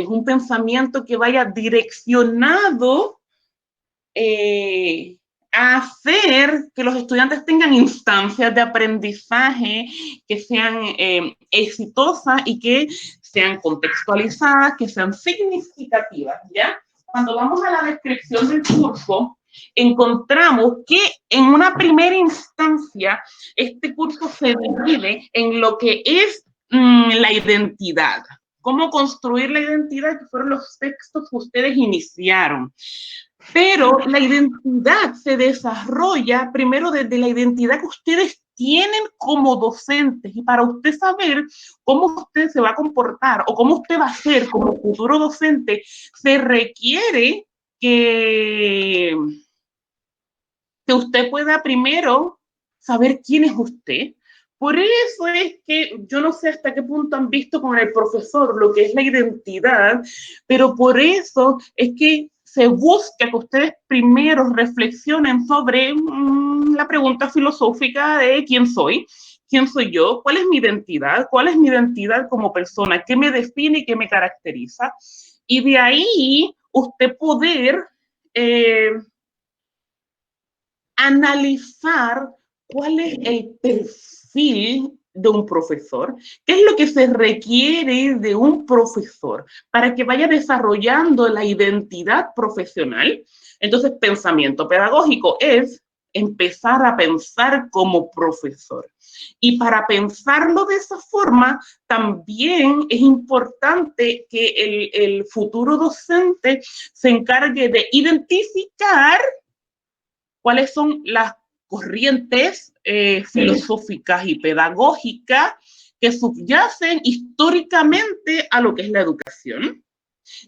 un pensamiento que vaya direccionado a hacer que los estudiantes tengan instancias de aprendizaje que sean exitosas y que sean contextualizadas, que sean significativas, ¿ya? Cuando vamos a la descripción del curso, encontramos que en una primera instancia este curso se divide en lo que es la identidad. Cómo construir la identidad, que fueron los textos que ustedes iniciaron. Pero la identidad se desarrolla primero desde la identidad que ustedes tienen como docentes, y para usted saber cómo usted se va a comportar o cómo usted va a ser como futuro docente, se requiere que usted pueda primero saber quién es usted. Por eso es que yo no sé hasta qué punto han visto con el profesor lo que es la identidad, pero por eso es que se busca que ustedes primero reflexionen sobre la pregunta filosófica de quién soy yo, cuál es mi identidad como persona, qué me define y qué me caracteriza. Y de ahí usted poder analizar cuál es el perfil de un profesor, qué es lo que se requiere de un profesor para que vaya desarrollando la identidad profesional. Entonces, pensamiento pedagógico es empezar a pensar como profesor. Y para pensarlo de esa forma, también es importante que el futuro docente se encargue de identificar cuáles son las corrientes filosóficas y pedagógicas que subyacen históricamente a lo que es la educación.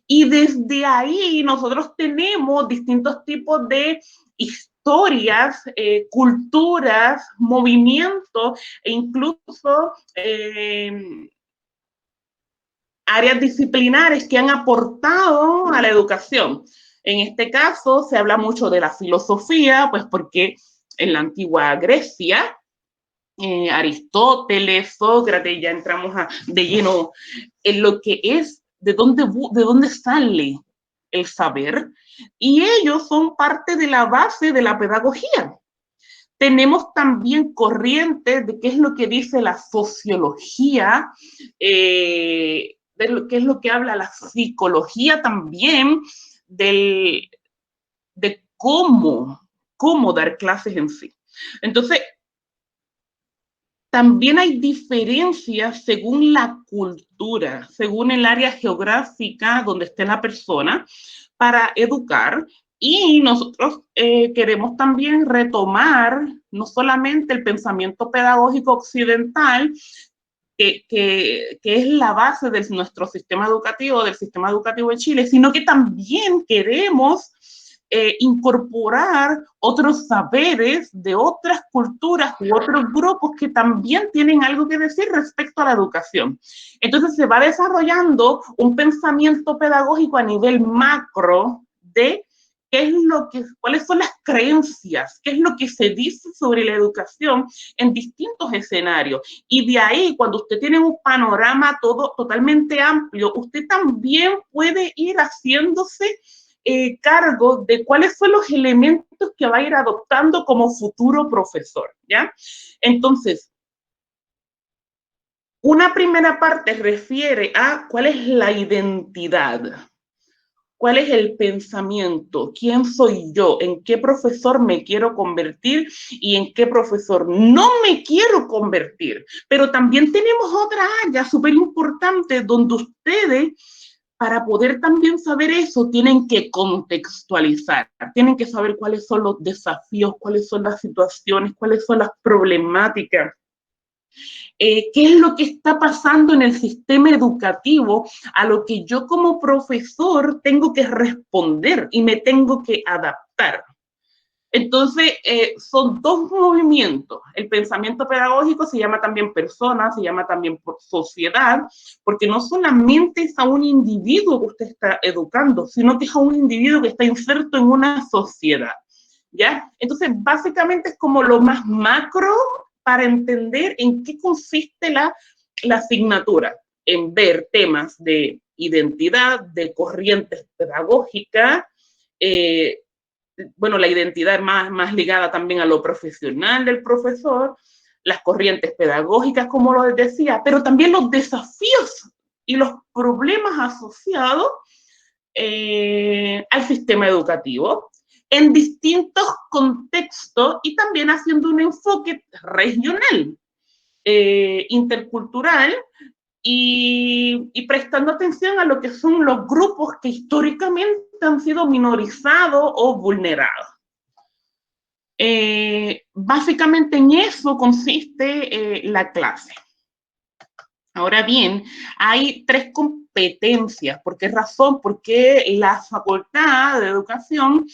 Y desde ahí nosotros tenemos distintos tipos de historias, culturas, movimientos e incluso áreas disciplinares que han aportado a la educación. En este caso se habla mucho de la filosofía, pues porque en la antigua Grecia, Aristóteles, Sócrates, ya entramos de lleno en lo que es de dónde sale el saber, y ellos son parte de la base de la pedagogía. Tenemos también corrientes de qué es lo que dice la sociología, de qué es lo que habla la psicología también, de cómo dar clases en sí. Entonces, también hay diferencias según la cultura, según el área geográfica donde esté la persona para educar. Y nosotros queremos también retomar no solamente el pensamiento pedagógico occidental, que es la base de nuestro sistema educativo, del sistema educativo de Chile, sino que también queremos incorporar otros saberes de otras culturas u otros grupos que también tienen algo que decir respecto a la educación. Entonces se va desarrollando un pensamiento pedagógico a nivel macro de cuáles son las creencias, qué es lo que se dice sobre la educación en distintos escenarios. Y de ahí, cuando usted tiene un panorama totalmente amplio, usted también puede ir haciéndose cargo de cuáles son los elementos que va a ir adoptando como futuro profesor, ¿ya? Entonces, una primera parte refiere a cuál es la identidad, cuál es el pensamiento, quién soy yo, en qué profesor me quiero convertir y en qué profesor no me quiero convertir. Pero también tenemos otra área súper importante donde ustedes, para poder también saber eso, tienen que contextualizar, tienen que saber cuáles son los desafíos, cuáles son las situaciones, cuáles son las problemáticas. ¿Qué es lo que está pasando en el sistema educativo a lo que yo como profesor tengo que responder y me tengo que adaptar? Entonces, son dos movimientos. El pensamiento pedagógico se llama también persona, se llama también sociedad, porque no solamente es a un individuo que usted está educando, sino que es a un individuo que está inserto en una sociedad, ¿ya? Entonces, básicamente es como lo más macro para entender en qué consiste la asignatura. en ver temas de identidad, de corrientes pedagógicas, bueno, la identidad más ligada también a lo profesional del profesor, las corrientes pedagógicas, como lo decía, pero también los desafíos y los problemas asociados al sistema educativo en distintos contextos y también haciendo un enfoque regional, intercultural y prestando atención a lo que son los grupos que históricamente han sido minorizados o vulnerados. Básicamente en eso consiste la clase. Ahora bien, hay 3 competencias. ¿Por qué razón? Porque la Facultad de Educación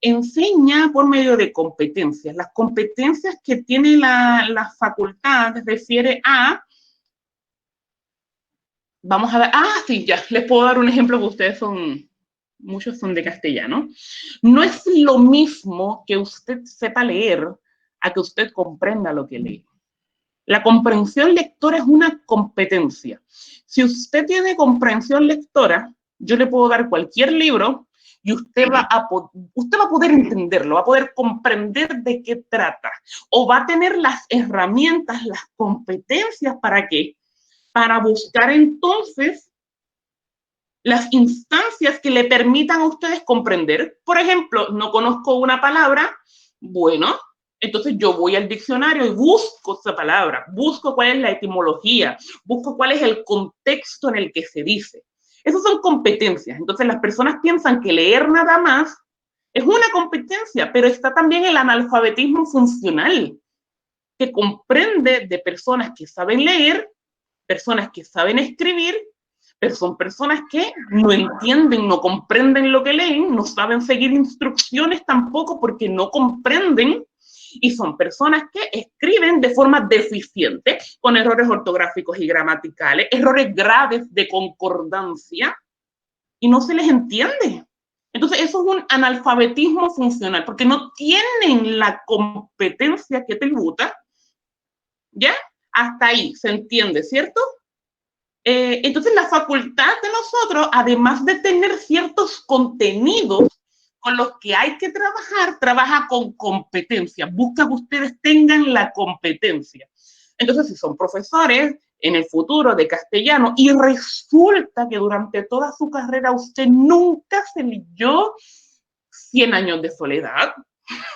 enseña por medio de competencias. Las competencias que tiene la facultad refiere a, vamos a ver, sí, ya, les puedo dar un ejemplo, porque ustedes muchos son de castellano. No es lo mismo que usted sepa leer a que usted comprenda lo que lee. La comprensión lectora es una competencia. Si usted tiene comprensión lectora, yo le puedo dar cualquier libro y usted va a poder entenderlo, va a poder comprender de qué trata, o va a tener las herramientas, las competencias, ¿para qué? Para buscar entonces las instancias que le permitan a ustedes comprender. Por ejemplo, no conozco una palabra, bueno, entonces yo voy al diccionario y busco esa palabra, busco cuál es la etimología, busco cuál es el contexto en el que se dice. Esas son competencias. Entonces las personas piensan que leer nada más es una competencia, pero está también el analfabetismo funcional, que comprende de personas que saben leer, personas que saben escribir, pero son personas que no entienden, no comprenden lo que leen, no saben seguir instrucciones tampoco porque no comprenden, y son personas que escriben de forma deficiente, con errores ortográficos y gramaticales, errores graves de concordancia, y no se les entiende. Entonces, eso es un analfabetismo funcional, porque no tienen la competencia que tributa, ¿ya? Hasta ahí, ¿se entiende, cierto? Entonces, la facultad de nosotros, además de tener ciertos contenidos con los que hay que trabajar, trabaja con competencia, busca que ustedes tengan la competencia. Entonces, si son profesores en el futuro de castellano y resulta que durante toda su carrera usted nunca se leyó 100 años de soledad,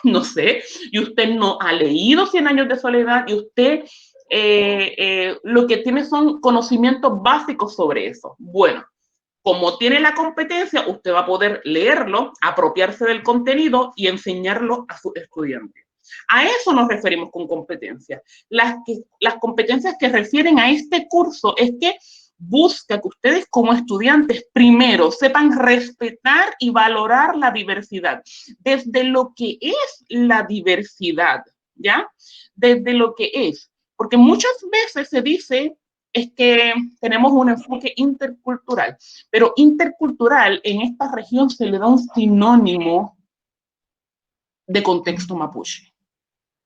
no sé, y usted no ha leído 100 años de soledad y usted lo que tiene son conocimientos básicos sobre eso. Bueno, como tiene la competencia, usted va a poder leerlo, apropiarse del contenido y enseñarlo a sus estudiantes. A eso nos referimos con competencias. Las competencias que refieren a este curso es que busca que ustedes como estudiantes primero sepan respetar y valorar la diversidad, desde lo que es la diversidad, ¿ya? Desde lo que es. Porque muchas veces se dice es que tenemos un enfoque intercultural, pero intercultural en esta región se le da un sinónimo de contexto mapuche.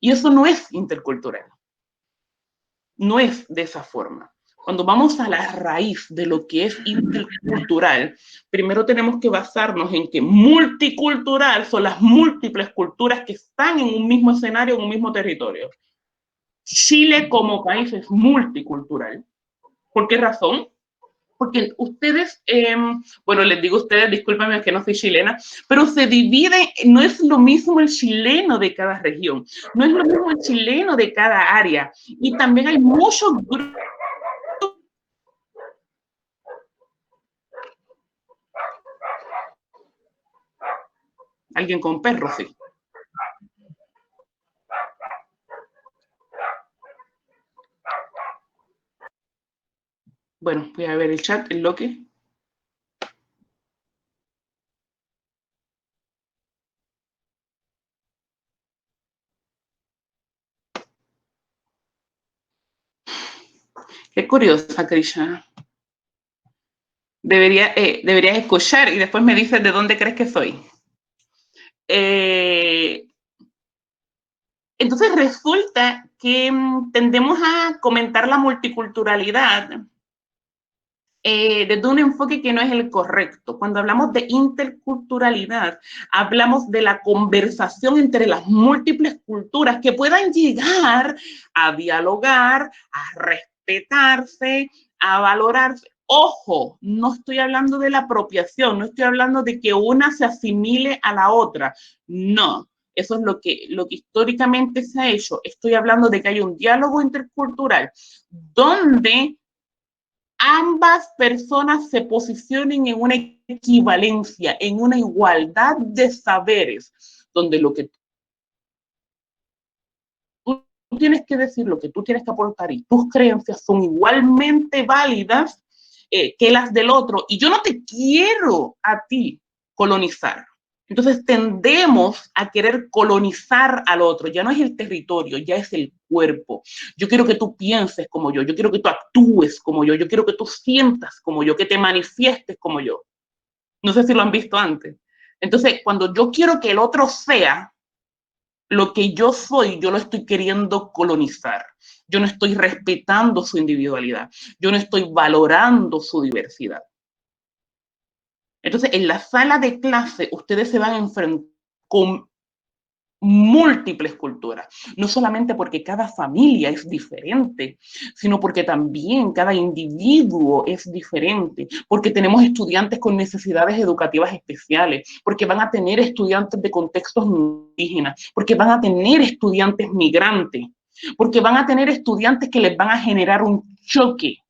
Y eso no es intercultural. No es de esa forma. Cuando vamos a la raíz de lo que es intercultural, primero tenemos que basarnos en que multicultural son las múltiples culturas que están en un mismo escenario, en un mismo territorio. Chile como país es multicultural. ¿Por qué razón? Porque ustedes, bueno, les digo a ustedes, discúlpenme que no soy chilena, pero se divide, no es lo mismo el chileno de cada región, no es lo mismo el chileno de cada área, y también hay muchos grupos. Alguien con perro, sí. Bueno, voy a ver el chat, el loque. Qué curiosa, Krisha. Deberías escuchar y después me dices de dónde crees que soy. Entonces resulta que tendemos a comentar la multiculturalidad desde un enfoque que no es el correcto. Cuando hablamos de interculturalidad, hablamos de la conversación entre las múltiples culturas que puedan llegar a dialogar, a respetarse, a valorarse. Ojo, no estoy hablando de la apropiación, no estoy hablando de que una se asimile a la otra. No, eso es lo que históricamente se ha hecho. Estoy hablando de que hay un diálogo intercultural donde ambas personas se posicionen en una equivalencia, en una igualdad de saberes, donde lo que tú tienes que decir, lo que tú tienes que aportar y tus creencias son igualmente válidas que las del otro. Y yo no te quiero a ti colonizar. Entonces tendemos a querer colonizar al otro. Ya no es el territorio, ya es el cuerpo. Yo quiero que tú pienses como yo quiero que tú actúes como yo quiero que tú sientas como yo, que te manifiestes como yo. No sé si lo han visto antes. Entonces, cuando yo quiero que el otro sea lo que yo soy, yo lo estoy queriendo colonizar. Yo no estoy respetando su individualidad. Yo no estoy valorando su diversidad. Entonces, en la sala de clase, ustedes se van a enfrentar con múltiples culturas, no solamente porque cada familia es diferente, sino porque también cada individuo es diferente, porque tenemos estudiantes con necesidades educativas especiales, porque van a tener estudiantes de contextos indígenas, porque van a tener estudiantes migrantes, porque van a tener estudiantes que les van a generar un choque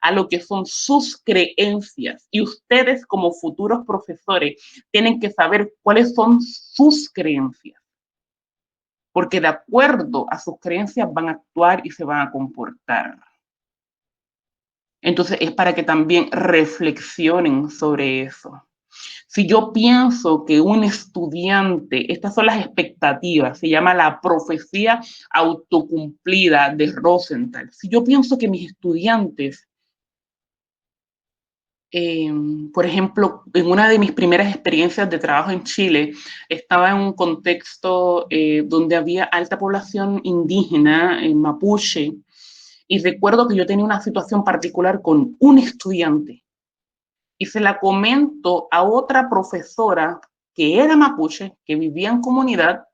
a lo que son sus creencias. Y ustedes como futuros profesores tienen que saber cuáles son sus creencias, porque de acuerdo a sus creencias van a actuar y se van a comportar. Entonces es para que también reflexionen sobre eso. Si yo pienso que un estudiante, estas son las expectativas, se llama la profecía autocumplida de Rosenthal. Si yo pienso que mis estudiantes por ejemplo, en una de mis primeras experiencias de trabajo en Chile, estaba en un contexto donde había alta población indígena, mapuche, y recuerdo que yo tenía una situación particular con un estudiante, y se la comento a otra profesora que era mapuche, que vivía en comunidad,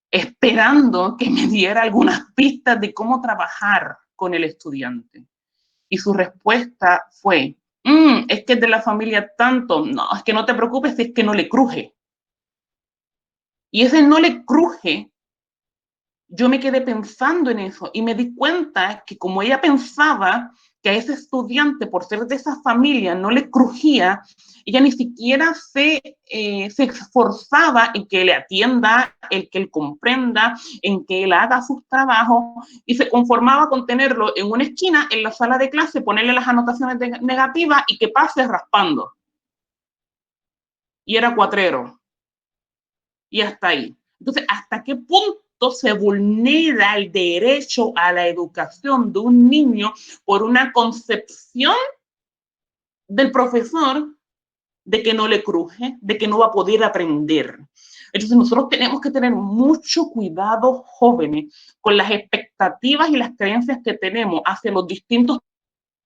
esperando que me diera algunas pistas de cómo trabajar con el estudiante. Y su respuesta fue, es que es de la familia tanto, no, es que no te preocupes si es que no le cruje. Y ese no le cruje, yo me quedé pensando en eso y me di cuenta que como ella pensaba que a ese estudiante, por ser de esa familia, no le crujía, ella ni siquiera se esforzaba en que le atienda, en que él comprenda, en que él haga sus trabajos, y se conformaba con tenerlo en una esquina, en la sala de clase, ponerle las anotaciones negativas y que pase raspando. Y era cuatrero. Y hasta ahí. Entonces, ¿hasta qué punto se vulnera el derecho a la educación de un niño por una concepción del profesor de que no le cruje, de que no va a poder aprender? Entonces nosotros tenemos que tener mucho cuidado, jóvenes, con las expectativas y las creencias que tenemos hacia los distintos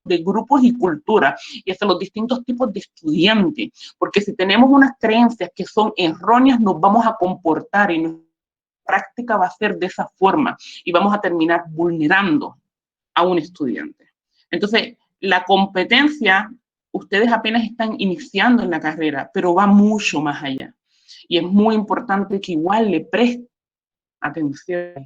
de grupos y culturas y hacia los distintos tipos de estudiantes, porque si tenemos unas creencias que son erróneas, nos vamos a comportar y nuestra práctica va a ser de esa forma y vamos a terminar vulnerando a un estudiante. Entonces, la competencia, ustedes apenas están iniciando en la carrera, pero va mucho más allá. Y es muy importante que igual le presten atención.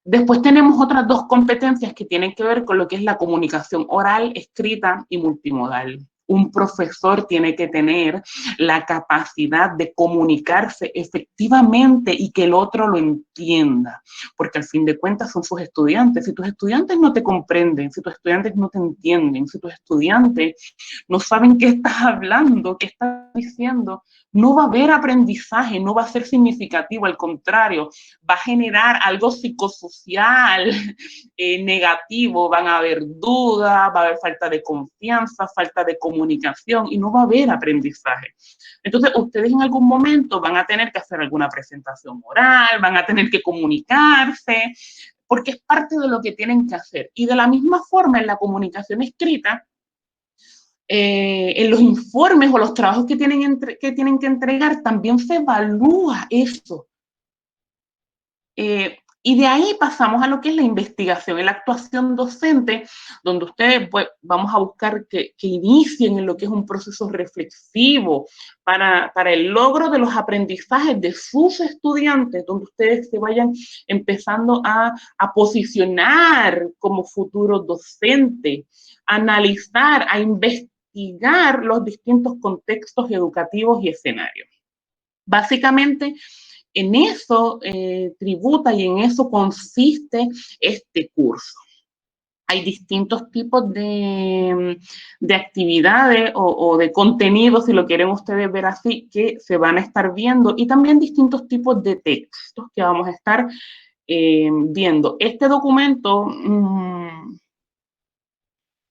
Después tenemos otras dos competencias que tienen que ver con lo que es la comunicación oral, escrita y multimodal. Un profesor tiene que tener la capacidad de comunicarse efectivamente y que el otro lo entienda, porque al fin de cuentas son sus estudiantes. Si tus estudiantes no te comprenden, si tus estudiantes no te entienden, si tus estudiantes no saben qué estás hablando, qué estás diciendo, no va a haber aprendizaje, no va a ser significativo, al contrario, va a generar algo psicosocial negativo, van a haber dudas, va a haber falta de confianza, falta de comunicación y no va a haber aprendizaje. Entonces, ustedes en algún momento van a tener que hacer alguna presentación oral, van a tener que comunicarse, porque es parte de lo que tienen que hacer. Y de la misma forma, en la comunicación escrita, en los informes o los trabajos que tienen que entregar, también se evalúa eso. Y de ahí pasamos a lo que es la investigación y la actuación docente, donde ustedes pues, vamos a buscar que inicien en lo que es un proceso reflexivo para el logro de los aprendizajes de sus estudiantes, donde ustedes se vayan empezando a posicionar como futuros docentes, a analizar, a investigar los distintos contextos educativos y escenarios. Básicamente, en eso tributa y en eso consiste este curso. Hay distintos tipos de actividades o de contenidos, si lo quieren ustedes ver así, que se van a estar viendo, y también distintos tipos de textos que vamos a estar viendo. Este documento,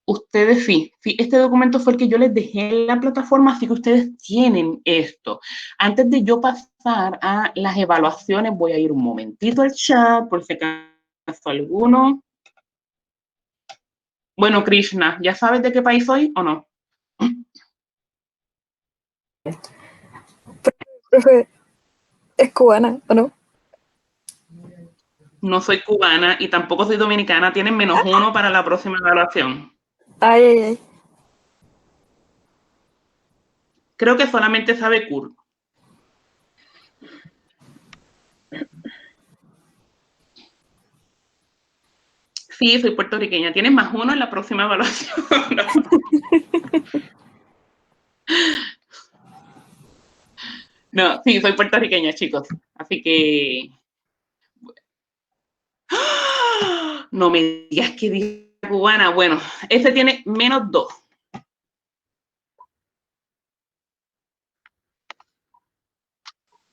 ustedes sí, este documento fue el que yo les dejé en la plataforma, así que ustedes tienen esto. Antes de yo pasar a las evaluaciones, voy a ir un momentito al chat, por si acaso alguno. Bueno, Krishna, ¿ya sabes de qué país soy o no? Profe, ¿es cubana o no? No soy cubana y tampoco soy dominicana, tienen -1 para la próxima evaluación. Ay, ay, ay. Creo que solamente sabe kurdo. Sí, soy puertorriqueña. Tienes +1 en la próxima evaluación. No, sí, soy puertorriqueña, chicos. Así que... No me digas que dice cubana. Bueno, ese tiene -2.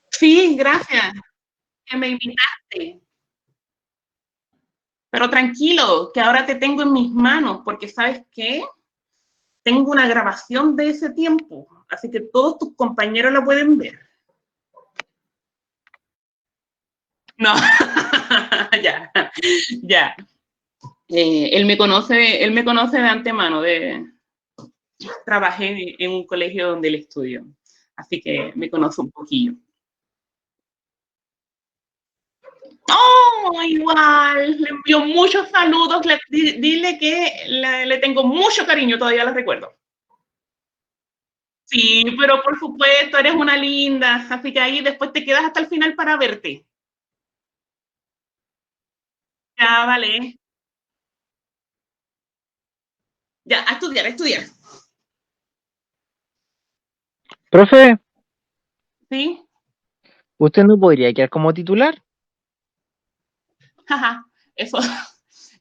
Sí, gracias. Que me invitaste. Pero tranquilo, que ahora te tengo en mis manos, porque ¿sabes qué? Tengo una grabación de ese tiempo, así que todos tus compañeros la pueden ver. No, ya, ya. Él me conoce de antemano, trabajé en un colegio donde él estudió, así que me conoce un poquillo. ¡Oh, igual! Le envío muchos saludos, dile que le tengo mucho cariño, todavía lo recuerdo. Sí, pero por supuesto, eres una linda, así que ahí después te quedas hasta el final para verte. Ya, vale. Ya, a estudiar, a estudiar. Profe, ¿Sí? ¿usted no podría quedar como titular? Jaja, eso,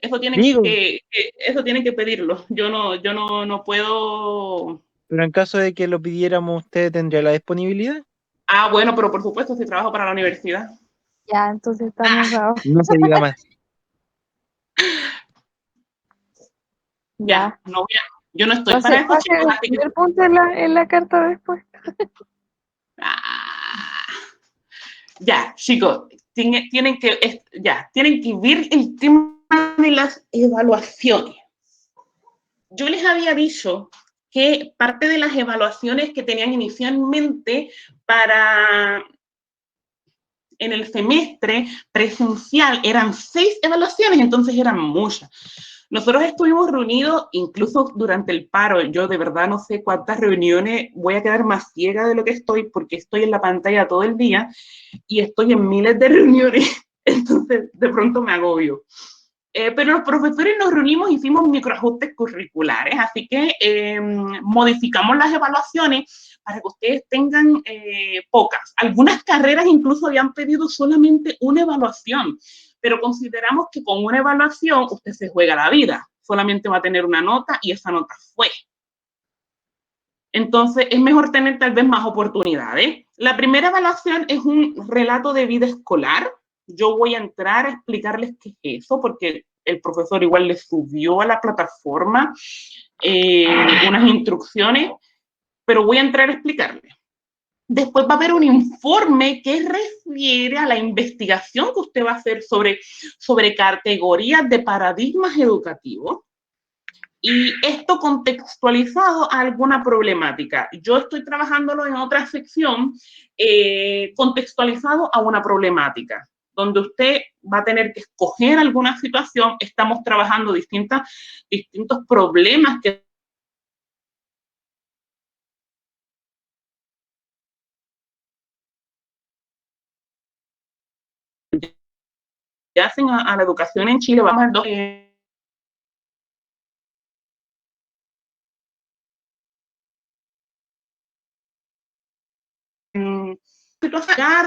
Digo, eso tienen que pedirlo. Yo no puedo. pero en caso de que lo pidiéramos, ¿usted tendría la disponibilidad? Ah, bueno, pero por supuesto, si trabajo para la universidad. Ya, entonces estamos Ah, bravos. No se diga más. ya, Ya. no voy a, yo no Va estoy a ser, para va eso, a ser chicos, el así que. primer punto en la carta después. Ah, ya, chicos, tienen que ver el tema de las evaluaciones. Yo les había dicho que parte de las evaluaciones que tenían inicialmente para en el semestre presencial eran 6 evaluaciones, entonces eran muchas. Nosotros estuvimos reunidos incluso durante el paro. Yo de verdad no sé cuántas reuniones, voy a quedar más ciega de lo que estoy porque estoy en la pantalla todo el día y estoy en miles de reuniones, entonces de pronto me agobio. Pero los profesores nos reunimos y hicimos microajustes curriculares, así que modificamos las evaluaciones para que ustedes tengan pocas. Algunas carreras incluso habían pedido solamente una evaluación, pero consideramos que con una evaluación usted se juega la vida, solamente va a tener una nota y esa nota fue. Entonces es mejor tener tal vez más oportunidades. La primera evaluación es un relato de vida escolar. Yo voy a entrar a explicarles qué es eso, porque el profesor igual les subió a la plataforma unas instrucciones, pero voy a entrar a explicarles. Después va a haber un informe que refiere a la investigación que usted va a hacer sobre categorías de paradigmas educativos. Y esto contextualizado a alguna problemática. Yo estoy trabajándolo en otra sección, contextualizado a una problemática, donde usted va a tener que escoger alguna situación. Estamos trabajando distintos problemas que hacen a la educación en Chile. Vamos a ver dos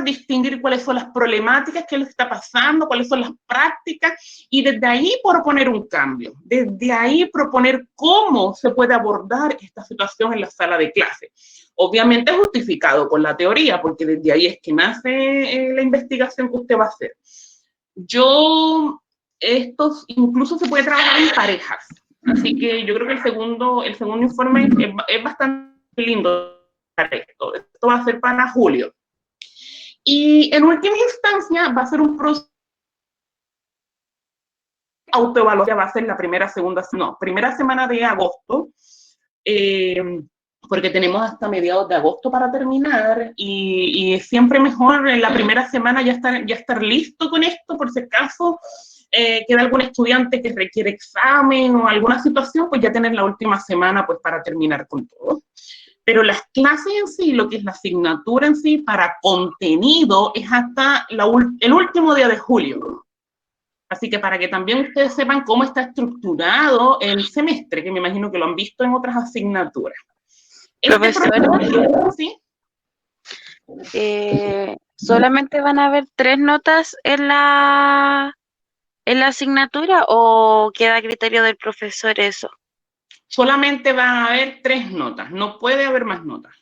distinguir cuáles son las problemáticas que les está pasando, cuáles son las prácticas, y desde ahí proponer un cambio, desde ahí proponer cómo se puede abordar esta situación en la sala de clase. Obviamente justificado con la teoría, porque desde ahí es que nace la investigación que usted va a hacer. Estos incluso se puede trabajar en parejas, así que yo creo que el segundo informe es bastante lindo para esto. Esto va a ser para julio. Y en última instancia va a ser un proceso autoevaluación, va a ser la primera semana de agosto, porque tenemos hasta mediados de agosto para terminar, y es siempre mejor en la primera semana ya estar listo con esto, por si acaso queda algún estudiante que requiere examen o alguna situación, pues ya tener la última semana pues para terminar con todo. Pero las clases en sí, lo que es la asignatura en sí, para contenido, es hasta el último día de julio. Así que para que también ustedes sepan cómo está estructurado el semestre, que me imagino que lo han visto en otras asignaturas. Profesora, ¿sí? ¿solamente van a haber 3 notas en la asignatura o queda a criterio del profesor eso? Solamente van a haber 3 notas, no puede haber más notas.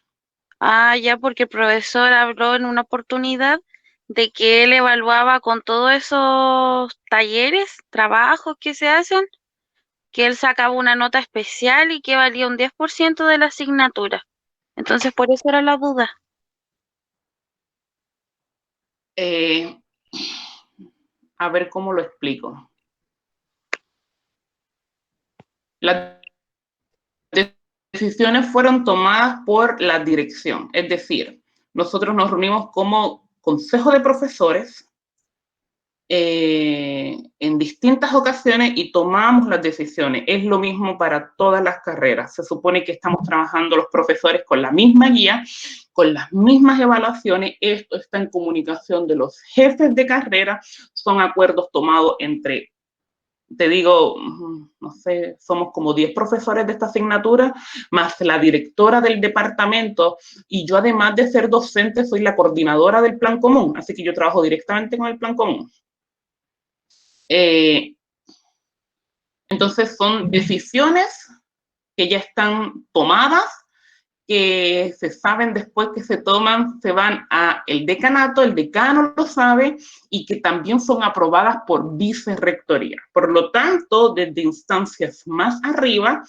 Ah, ya, porque el profesor habló en una oportunidad de que él evaluaba con todos esos talleres, trabajos que se hacen, que él sacaba una nota especial y que valía un 10% de la asignatura. Entonces, por eso era la duda. A ver cómo lo explico. Las decisiones fueron tomadas por la dirección, es decir, nosotros nos reunimos como consejo de profesores en distintas ocasiones y tomamos las decisiones. Es lo mismo para todas las carreras. Se supone que estamos trabajando los profesores con la misma guía, con las mismas evaluaciones. Esto está en comunicación de los jefes de carrera. Son acuerdos tomados entre, te digo, no sé, somos como 10 profesores de esta asignatura, más la directora del departamento, y yo, además de ser docente, soy la coordinadora del plan común, así que yo trabajo directamente con el plan común. Entonces son decisiones que ya están tomadas, que se saben después que se toman, se van a el decanato, el decano lo sabe, y que también son aprobadas por vicerrectoría. Por lo tanto, desde instancias más arriba,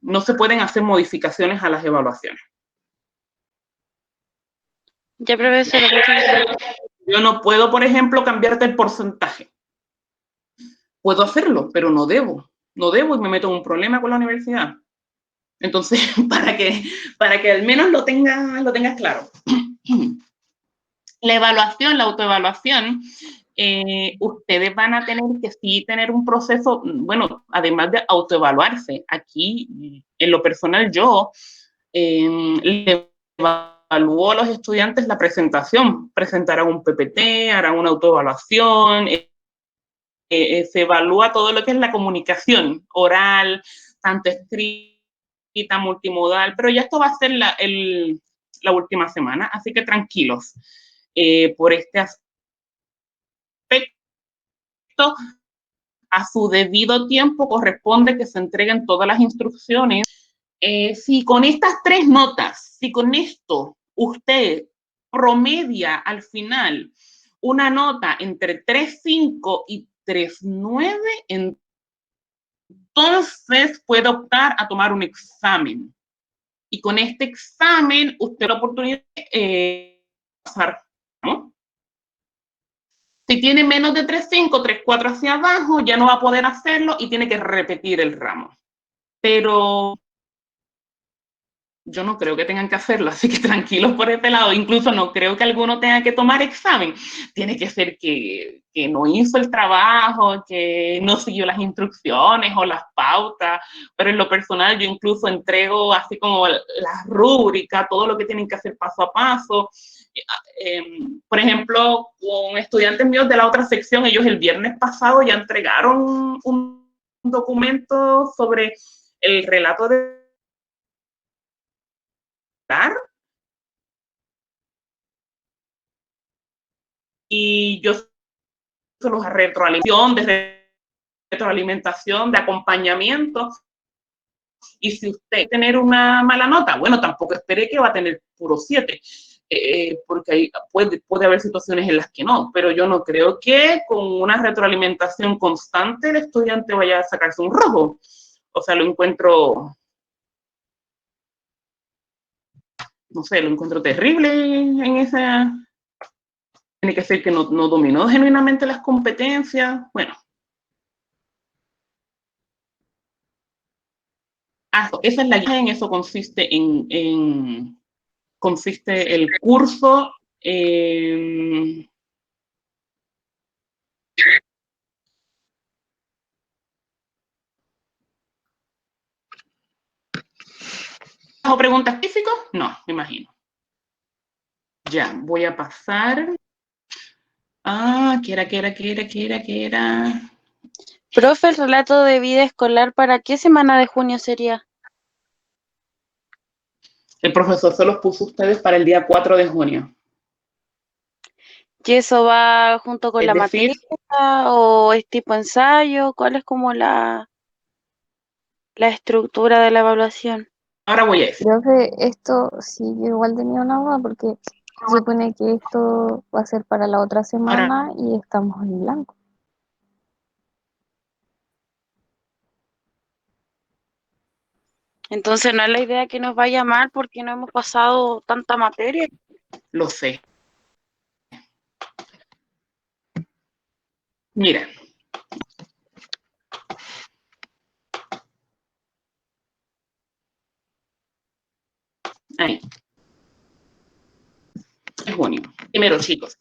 no se pueden hacer modificaciones a las evaluaciones. Ya, profesora, muchas gracias. Yo no puedo, por ejemplo, cambiarte el porcentaje. Puedo hacerlo, pero no debo y me meto en un problema con la universidad. Entonces, para que al menos lo tengas claro. La evaluación, la autoevaluación, ustedes van a tener que sí tener un proceso, bueno, además de autoevaluarse. Aquí, en lo personal, yo le evalúo a los estudiantes la presentación. Presentarán un PPT, harán una autoevaluación, se evalúa todo lo que es la comunicación oral, tanto escrita, multimodal, pero ya esto va a ser la última semana, así que tranquilos por este aspecto. A su debido tiempo corresponde que se entreguen todas las instrucciones. Si con estas 3 notas, si con esto usted promedia al final una nota entre 3.5 y 3.9, entonces puede optar a tomar un examen. Y con este examen, usted la oportunidad de pasar, ¿no? Si tiene menos de 3.5, 3.4 hacia abajo, ya no va a poder hacerlo y tiene que repetir el ramo. Pero yo no creo que tengan que hacerlo, así que tranquilos por este lado. Incluso no creo que alguno tenga que tomar examen. Tiene que ser que no hizo el trabajo, que no siguió las instrucciones o las pautas, pero en lo personal yo incluso entrego así como las rúbricas, todo lo que tienen que hacer paso a paso. Por ejemplo, con estudiantes míos de la otra sección, ellos el viernes pasado ya entregaron un documento sobre el relato de y yo se los retroalimentación, de acompañamiento. Y si usted tener una mala nota, bueno, tampoco espere que va a tener puro 7, porque ahí puede haber situaciones en las que no, pero yo no creo que con una retroalimentación constante el estudiante vaya a sacarse un rojo. O sea, lo encuentro, no sé, lo encuentro terrible en esa. Tiene que ser que no dominó genuinamente las competencias. Bueno. Esa es la guía, en eso consiste consiste el curso. ¿O preguntas físicos? No, me imagino. Ya, voy a pasar. ¿Qué era? Profe, el relato de vida escolar, ¿para qué semana de junio sería? El profesor se los puso a ustedes para el día 4 de junio. ¿Y eso va junto con Es la decir, materia o es tipo ensayo? ¿Cuál es como la estructura de la evaluación? ahora voy a decir. Creo que esto sí, yo igual tenía una duda porque se supone que esto va a ser para la otra Ahora, semana y estamos en blanco. Entonces no es la idea que nos vaya mal porque no hemos pasado tanta materia. lo sé. Mira. Ahí. Es junio. Primero, chicos.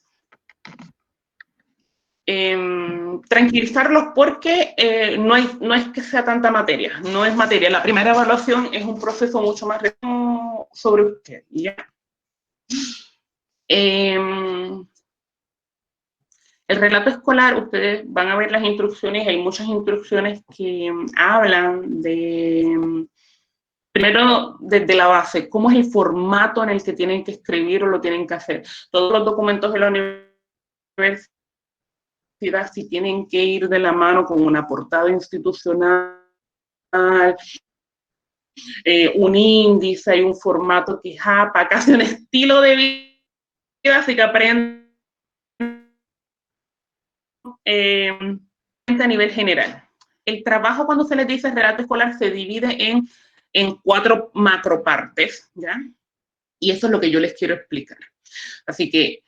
Tranquilizarlos porque no es que sea tanta materia, no es materia. La primera evaluación es un proceso mucho más sobre usted. ¿Ya? El relato escolar, ustedes van a ver las instrucciones, hay muchas instrucciones que hablan de, primero, desde la base, cómo es el formato en el que tienen que escribir o lo tienen que hacer. Todos los documentos de la universidad, si tienen que ir de la mano con una portada institucional, un índice, hay un formato que japa, casi un estilo de vida, así que aprenden a nivel general. El trabajo, cuando se les dice relato escolar, se divide en 4 macropartes, ¿ya? Y eso es lo que yo les quiero explicar. Así que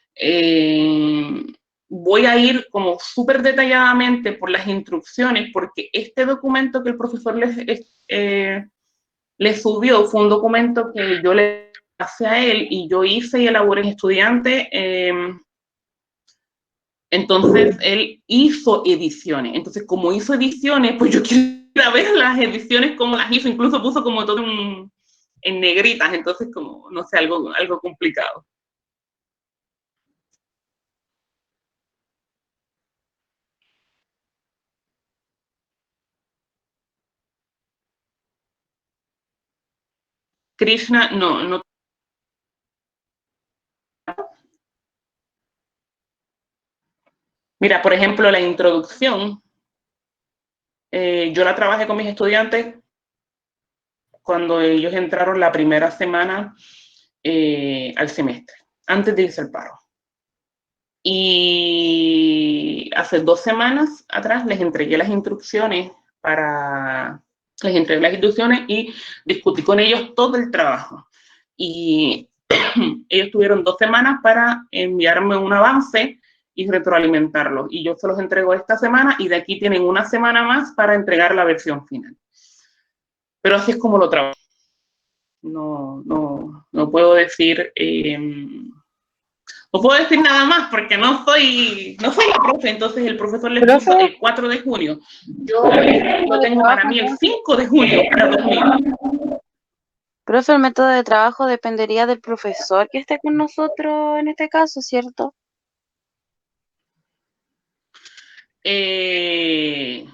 voy a ir como súper detalladamente por las instrucciones, porque este documento que el profesor les subió fue un documento que yo le pasé a él y yo hice y elaboré en estudiante. Entonces, él hizo ediciones. Entonces, como hizo ediciones, pues yo quiero ver las ediciones, cómo las hizo. Incluso puso como todo en negritas. Entonces, como, no sé, algo complicado. Krishna, no. Mira, por ejemplo, la introducción, yo la trabajé con mis estudiantes cuando ellos entraron la primera semana al semestre, antes de irse al paro. Y hace 2 semanas atrás les entregué las instrucciones y discutí con ellos todo el trabajo. Y ellos tuvieron 2 semanas para enviarme un avance y retroalimentarlos. Y yo se los entrego esta semana y de aquí tienen una semana más para entregar la versión final. Pero así es como lo trabajo. No puedo decir... no puedo decir nada más porque no soy la profe, entonces el profesor les puso el 4 de junio. Yo lo tengo para mí el 5 de junio para 2000. Profe, el método de trabajo dependería del profesor que esté con nosotros en este caso, ¿cierto? El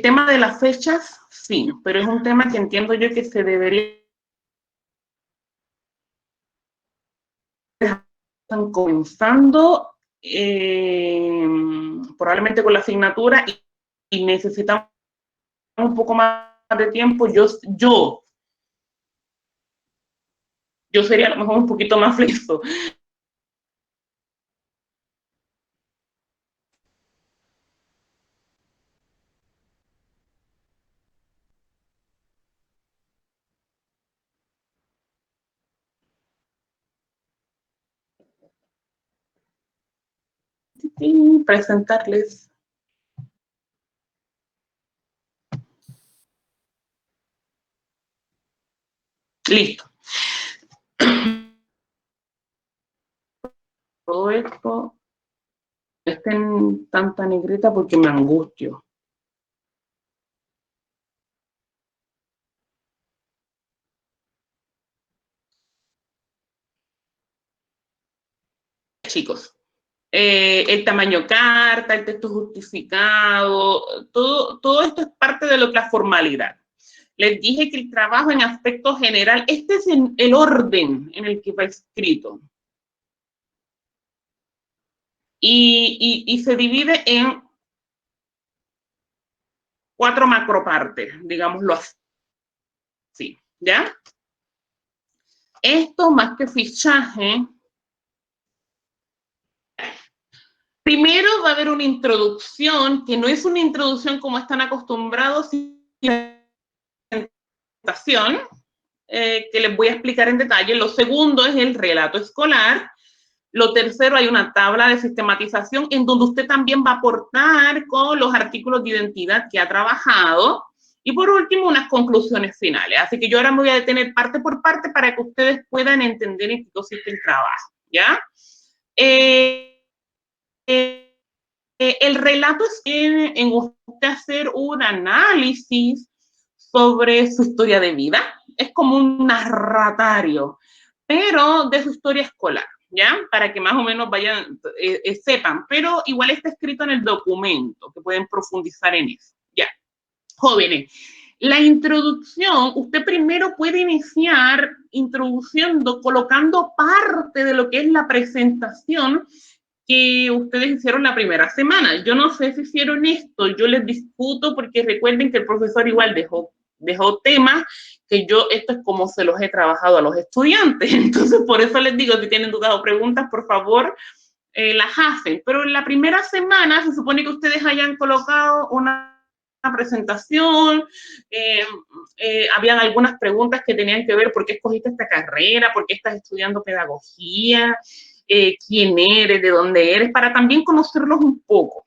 tema de las fechas, sí, pero es un tema que entiendo yo que se debería están comenzando probablemente con la asignatura y necesitamos un poco más de tiempo. Yo sería a lo mejor un poquito más flexo. Y presentarles. Listo. Todo esto está en tanta negrita porque me angustio. Chicos, el tamaño carta, el texto justificado, todo esto es parte de lo que es la formalidad. Les dije que el trabajo en aspecto general, este es el orden en el que va escrito. Y se divide en 4 macropartes, digámoslo así, ¿ya? Esto más que fichaje, primero va a haber una introducción, que no es una introducción como están acostumbrados, sino una presentación, que les voy a explicar en detalle. Lo segundo es el relato escolar. Lo tercero, hay una tabla de sistematización en donde usted también va a aportar con los artículos de identidad que ha trabajado. Y por último, unas conclusiones finales. Así que yo ahora me voy a detener parte por parte para que ustedes puedan entender en qué consiste el trabajo, ¿ya? El relato es en usted hacer un análisis sobre su historia de vida. Es como un narratario, pero de su historia escolar, ¿ya? Para que más o menos vayan, sepan. Pero igual está escrito en el documento, que pueden profundizar en eso, ¿ya? Jóvenes, la introducción, usted primero puede iniciar introduciendo, colocando parte de lo que es la presentación que ustedes hicieron la primera semana. Yo no sé si hicieron esto, yo les discuto porque recuerden que el profesor igual dejó temas que yo, esto es como se los he trabajado a los estudiantes. Entonces, por eso les digo, si tienen dudas o preguntas, por favor, las hacen. Pero en la primera semana se supone que ustedes hayan colocado una presentación, habían algunas preguntas que tenían que ver por qué escogiste esta carrera, por qué estás estudiando pedagogía, quién eres, de dónde eres, para también conocerlos un poco.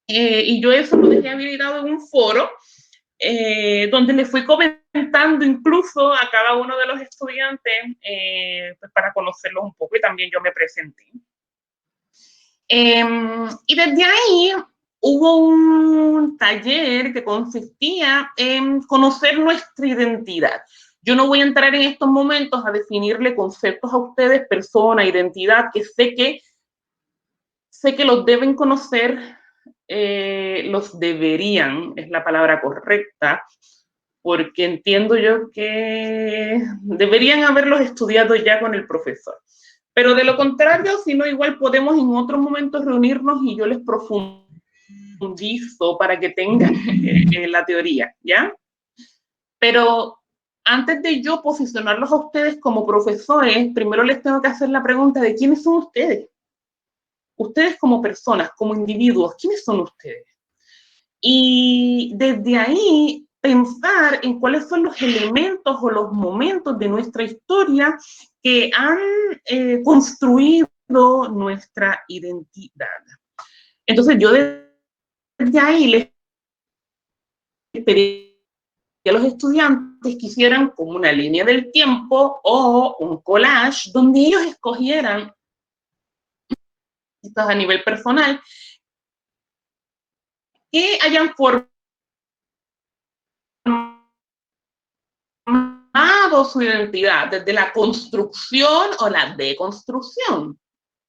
Y yo eso lo dejé habilitado en un foro, donde les fui comentando incluso a cada uno de los estudiantes, pues para conocerlos un poco, y también yo me presenté. Y desde ahí hubo un taller que consistía en conocer nuestra identidad. Yo no voy a entrar en estos momentos a definirle conceptos a ustedes, persona, identidad, que sé que los deben conocer, los deberían, es la palabra correcta, porque entiendo yo que deberían haberlos estudiado ya con el profesor. Pero de lo contrario, si no, igual podemos en otros momentos reunirnos y yo les profundizo para que tengan la teoría, ¿ya? Pero antes de yo posicionarlos a ustedes como profesores, primero les tengo que hacer la pregunta de quiénes son ustedes. Ustedes como personas, como individuos, ¿quiénes son ustedes? Y desde ahí pensar en cuáles son los elementos o los momentos de nuestra historia que han construido nuestra identidad. Entonces yo desde ahí les pedí a los estudiantes que hicieran como una línea del tiempo o un collage donde ellos escogieran, esto es a nivel personal, que hayan formado su identidad desde la construcción o la deconstrucción.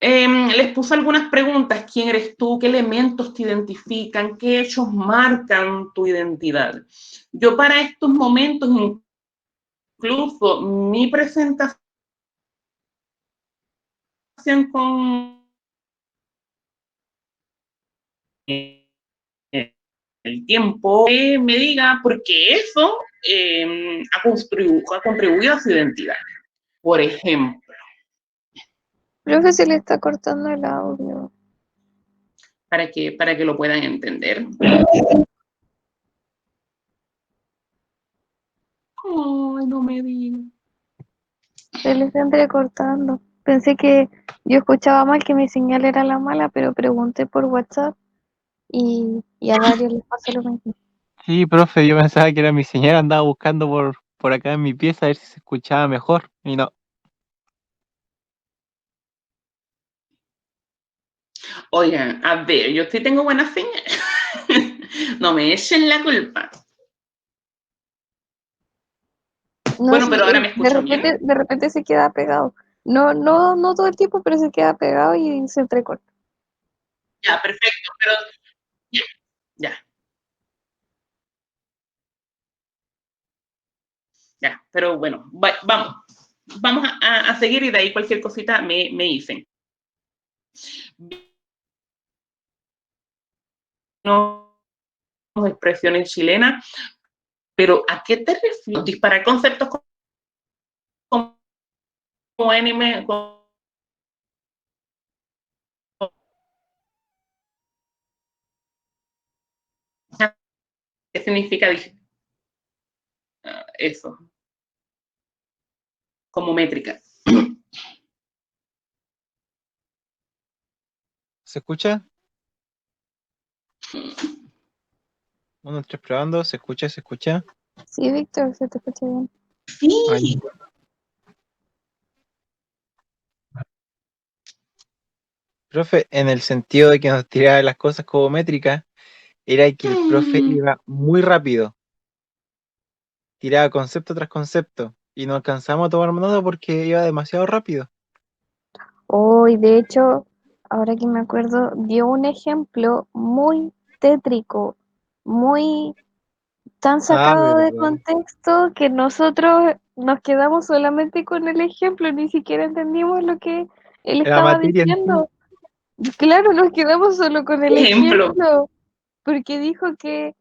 Les puse algunas preguntas: ¿quién eres tú? ¿Qué elementos te identifican? ¿Qué hechos marcan tu identidad? Yo para estos momentos, incluso mi presentación con el tiempo, me diga, porque eso ha contribuido a su identidad. Por ejemplo, Profe, se le está cortando el audio. para que lo puedan entender. Ay, no me digan. Se le está entrecortando. Pensé que yo escuchaba mal, que mi señal era la mala, pero pregunté por WhatsApp y a varios les pasa lo mismo. Sí, profe, yo pensaba que era mi señora, andaba buscando por acá en mi pieza a ver si se escuchaba mejor. Y no. Oigan, a ver, yo sí tengo buena señal. No me echen la culpa. No, Bueno, sí, pero ahora me escuchan bien. de repente se queda pegado. No, no, no todo el tiempo, pero se queda pegado y se entrecorta. Ya, perfecto, pero ya, ya, ya. Pero bueno, vamos a seguir y de ahí cualquier cosita me dicen. No, expresiones chilenas, pero ¿a qué te refieres? Disparar conceptos como anime, ¿qué significa eso? Como métrica. ¿Se escucha? 1, 3 probando, ¿se escucha? ¿Se escucha? Sí, Víctor, se te escucha bien. Ay, Sí. profe, en el sentido de que nos tiraba las cosas como métricas, era que el profe iba muy rápido, tiraba concepto tras concepto, y no alcanzamos a tomar nada porque iba demasiado rápido. Hoy, de hecho, ahora que me acuerdo, dio un ejemplo muy tétrico, muy tan Ah, sacado de verdad. contexto que nosotros nos quedamos solamente con el ejemplo, ni siquiera entendimos lo que él La estaba materia en sí. diciendo. Claro, nos quedamos solo con el Ejemplo. ejemplo, porque dijo que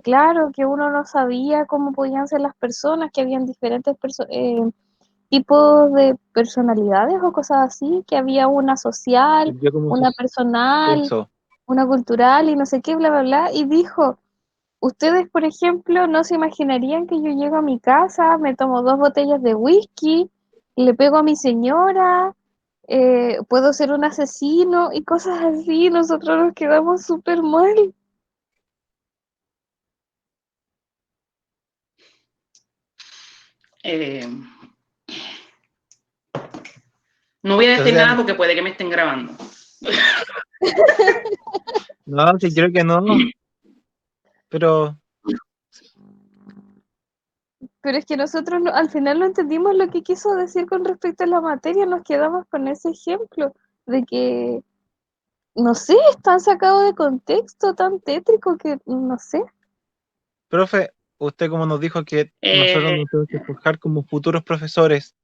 claro, que uno no sabía cómo podían ser las personas, que habían diferentes tipos de personalidades o cosas así, que había una social, Yo como una personal, eso. una cultural y no sé qué, bla, bla, bla, y dijo, ustedes, por ejemplo, no se imaginarían que yo llego a mi casa, me tomo 2 botellas de whisky, le pego a mi señora, puedo ser un asesino y cosas así, nosotros nos quedamos súper mal. Eh, no voy a O decir sea, nada porque puede que me estén grabando. no, sí creo que no, pero Pero es que nosotros al final no entendimos lo que quiso decir con respecto a la materia, nos quedamos con ese ejemplo de que, no sé, es tan sacado de contexto, tan tétrico que, no sé. profe, usted como nos dijo que nosotros Eh, nos tenemos que forjar como futuros profesores,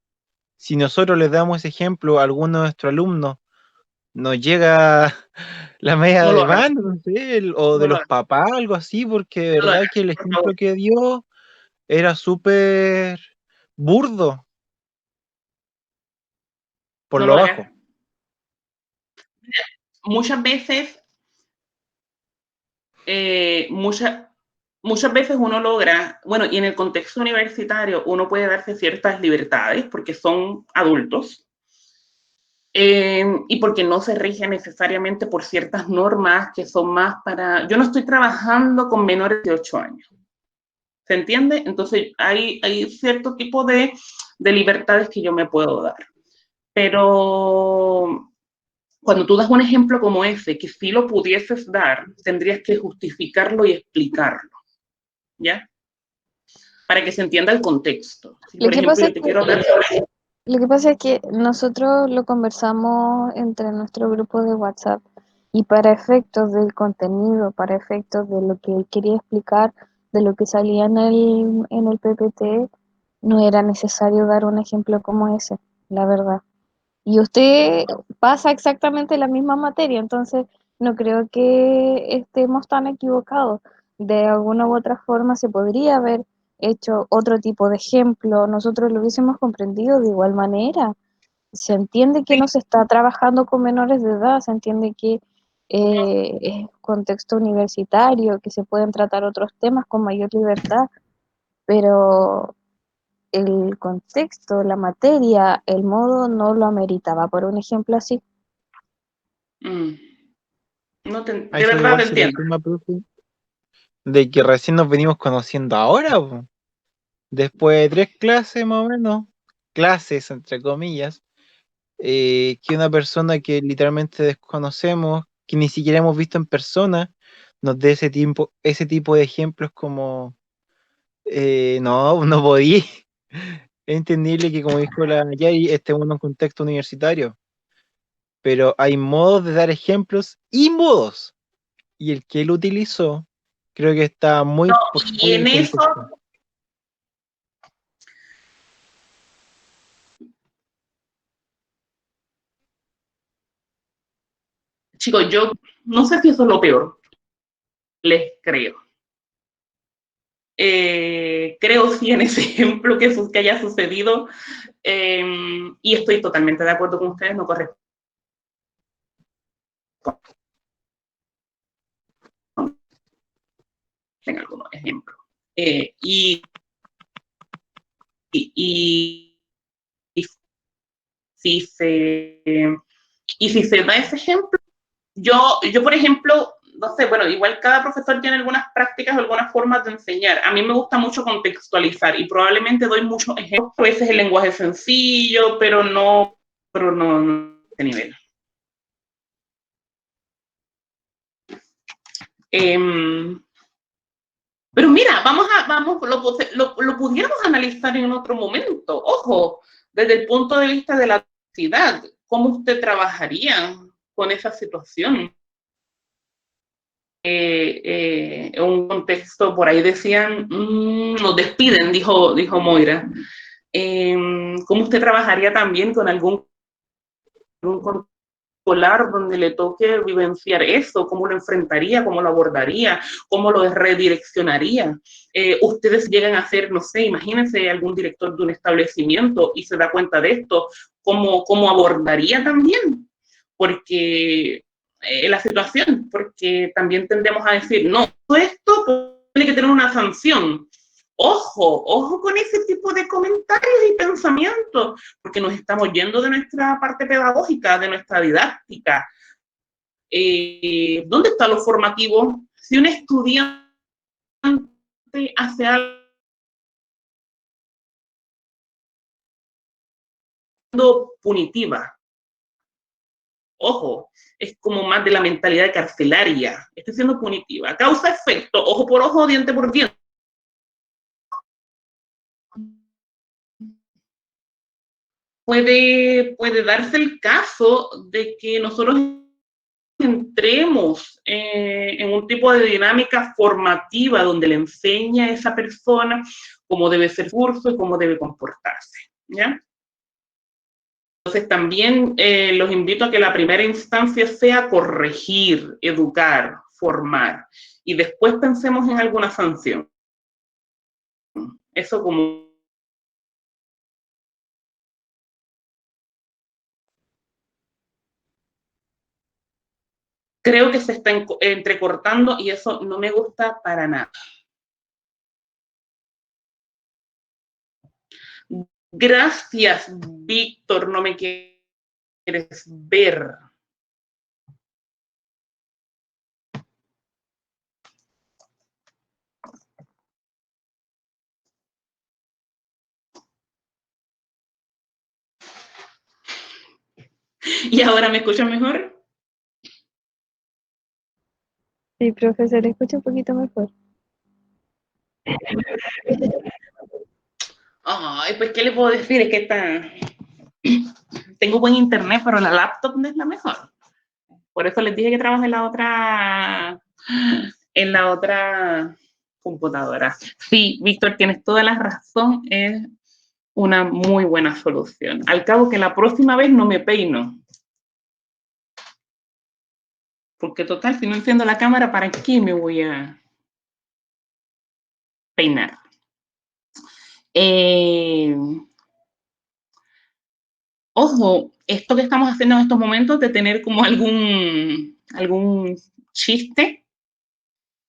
si nosotros les damos ese ejemplo a alguno de nuestros alumnos, nos llega la media no lo hagan, demanda, no sé, o no de lo los hagan, papás, algo así, porque de no lo verdad hagan, que el por favor, ejemplo que dio era súper burdo, por no lo lo bajo. hagan. Muchas veces, muchas muchas veces uno logra, bueno, y en el contexto universitario uno puede darse ciertas libertades porque son adultos, y porque no se rige necesariamente por ciertas normas que son más para... Yo no estoy trabajando con menores de 8 años, ¿se entiende? Entonces hay cierto tipo de libertades que yo me puedo dar. Pero cuando tú das un ejemplo como ese, que si lo pudieses dar, tendrías que justificarlo y explicarlo, ¿ya? Para que se entienda el contexto. Si, Lo por que ejemplo, pasa es yo te que, quiero dar... lo que pasa es que nosotros lo conversamos entre nuestro grupo de WhatsApp y para efectos del contenido, para efectos de lo que él quería explicar, de lo que salía en el PPT, no era necesario dar un ejemplo como ese, la verdad. Y usted pasa exactamente la misma materia, entonces no creo que estemos tan equivocados. De alguna u otra forma se podría haber hecho otro tipo de ejemplo, nosotros lo hubiésemos comprendido de igual manera. Se entiende que no se está trabajando con menores de edad, se entiende que es contexto universitario, que se pueden tratar otros temas con mayor libertad, pero el contexto, la materia, el modo no lo ameritaba, por un ejemplo así. Mm, no te, A de eso verdad igual te se le entiendo. suma, profe, de que recién nos venimos conociendo ahora, po. Después de 3 clases más o menos, clases entre comillas, que una persona que literalmente desconocemos, que ni siquiera hemos visto en persona, nos dé ese tipo de ejemplos como, no, no podí. Es entendible que, como dijo la Yari, estemos en un contexto universitario, pero hay modos de dar ejemplos y modos, y el que él utilizó creo que está muy No, por y fuera del en eso, contexto. chicos, yo no sé si eso es lo peor, les creo. Creo sí en ese ejemplo que haya sucedido, y estoy totalmente de acuerdo con ustedes, no corresponde en algunos ejemplos. Y, y, y, si se, y si se da ese ejemplo, yo, por ejemplo, no sé, bueno, igual cada profesor tiene algunas prácticas o algunas formas de enseñar. A mí me gusta mucho contextualizar y probablemente doy muchos ejemplos. A veces el lenguaje es sencillo, pero no a este nivel. Pero mira, lo pudiéramos analizar en otro momento. Ojo, desde el punto de vista de la sociedad, ¿cómo usted trabajaría con esa situación? En un contexto, por ahí decían, nos despiden, dijo Moira. ¿Cómo usted trabajaría también con algún escolar donde le toque vivenciar eso? ¿Cómo lo enfrentaría? ¿Cómo lo abordaría? ¿Cómo lo redireccionaría? Ustedes llegan a ser, no sé, imagínense algún director de un establecimiento y se da cuenta de esto, ¿cómo abordaría también? Porque la situación, porque también tendemos a decir, no, esto tiene que tener una sanción. Ojo con ese tipo de comentarios y pensamientos, porque nos estamos yendo de nuestra parte pedagógica, de nuestra didáctica. ¿Dónde está lo formativo? Si un estudiante hace algo punitiva, ojo, es como más de la mentalidad carcelaria, estoy siendo punitiva, causa-efecto, ojo por ojo, diente por diente. Puede darse el caso de que nosotros entremos en un tipo de dinámica formativa donde le enseña a esa persona cómo debe ser el curso y cómo debe comportarse, ¿ya? Entonces también los invito a que la primera instancia sea corregir, educar, formar, y después pensemos en alguna sanción. Eso como creo que se está entrecortando y eso no me gusta para nada. Gracias, Víctor, no me quieres ver. ¿Y ahora me escuchan mejor? Sí, profe, se le escucha un poquito mejor. Ay, pues, ¿qué le puedo decir? Es que tengo buen internet, pero la laptop no es la mejor. Por eso les dije que trabajo en la otra computadora. Sí, Víctor, tienes toda la razón, es una muy buena solución. Al cabo que la próxima vez no me peino. Porque total, si no enciendo la cámara, ¿para qué me voy a peinar? Ojo, esto que estamos haciendo en estos momentos de tener como algún chiste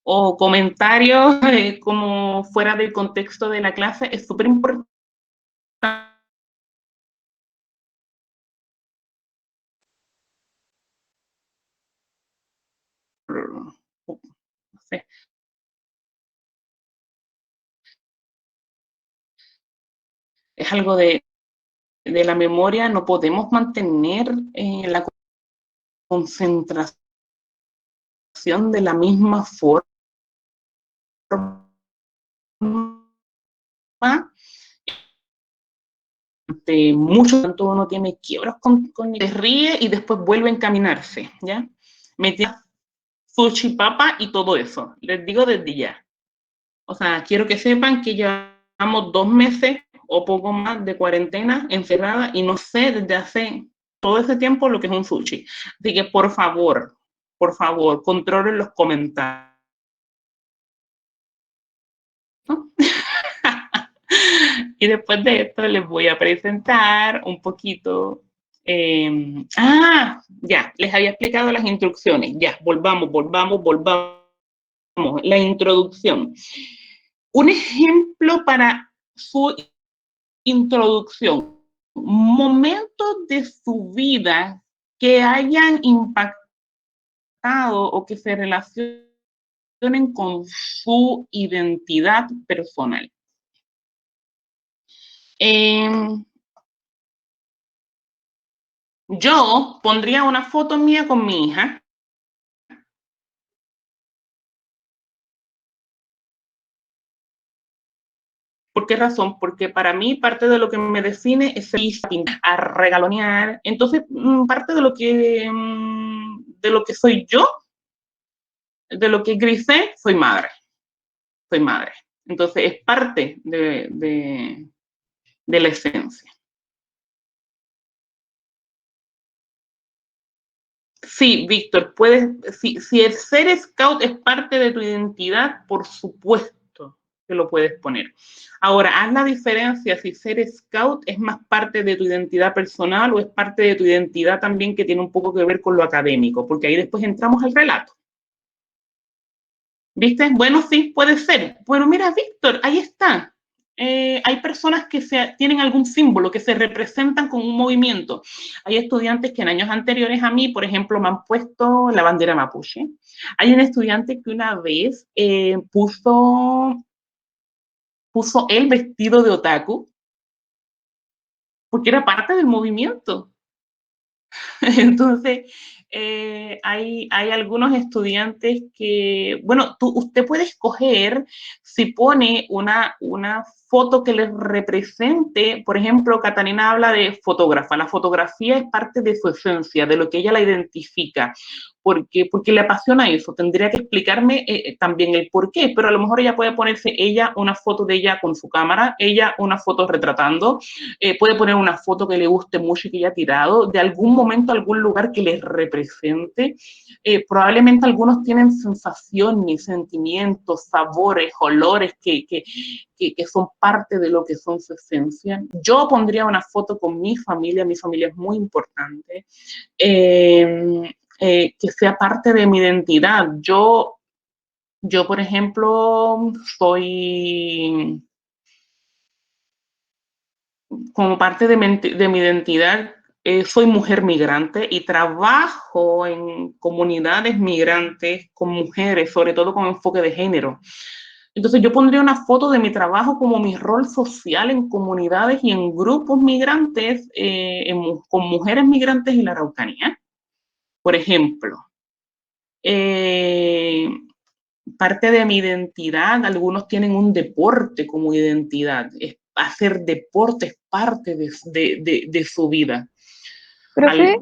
o comentario como fuera del contexto de la clase es súper importante. No sé, es algo de la memoria, no podemos mantener la concentración de la misma forma de mucho, tanto uno tiene quiebros se ríe y después vuelve a encaminarse, ¿ya? Metía sushi, papa y todo eso, les digo desde ya. O sea, quiero que sepan que llevamos 2 meses o poco más de cuarentena encerrada y no sé desde hace todo ese tiempo lo que es un sushi. Así que por favor, controlen los comentarios. ¿No? Y después de esto les voy a presentar un poquito. Ya, les había explicado las instrucciones. Ya, volvamos. La introducción. Un ejemplo para su introducción. Momentos de su vida que hayan impactado o que se relacionen con su identidad personal. Yo pondría una foto mía con mi hija. ¿Por qué razón? Porque para mí parte de lo que me define es a regalonear. Entonces, parte de lo que soy yo, de lo que es Grisel, soy madre. Entonces, es parte de la esencia. Sí, Víctor, si el ser scout es parte de tu identidad, por supuesto que lo puedes poner. Ahora, haz la diferencia si ser scout es más parte de tu identidad personal o es parte de tu identidad también que tiene un poco que ver con lo académico, porque ahí después entramos al relato. ¿Viste? Bueno, sí, puede ser. Bueno, mira, Víctor, ahí está. Hay personas que tienen algún símbolo, que se representan con un movimiento. Hay estudiantes que en años anteriores a mí, por ejemplo, me han puesto la bandera mapuche. Hay un estudiante que una vez puso el vestido de otaku porque era parte del movimiento. Entonces, hay algunos estudiantes que, bueno, usted puede escoger si pone una foto que les represente. Por ejemplo, Catalina habla de fotógrafa. La fotografía es parte de su esencia, de lo que ella la identifica. Porque le apasiona eso. Tendría que explicarme también el por qué, pero a lo mejor ella puede ponerse una foto de ella con su cámara, ella una foto retratando, puede poner una foto que le guste mucho y que haya tirado, de algún momento, algún lugar que les represente. Probablemente algunos tienen sensaciones, sentimientos, sabores, olores que son parte de lo que son su esencia. Yo pondría una foto con mi familia es muy importante. Que sea parte de mi identidad. Yo por ejemplo, como parte de mi identidad, soy mujer migrante y trabajo en comunidades migrantes con mujeres, sobre todo con enfoque de género. Entonces yo pondría una foto de mi trabajo como mi rol social en comunidades y en grupos migrantes, con mujeres migrantes en la Araucanía. Por ejemplo, parte de mi identidad, algunos tienen un deporte como identidad. Hacer deporte es parte de su vida. Profe,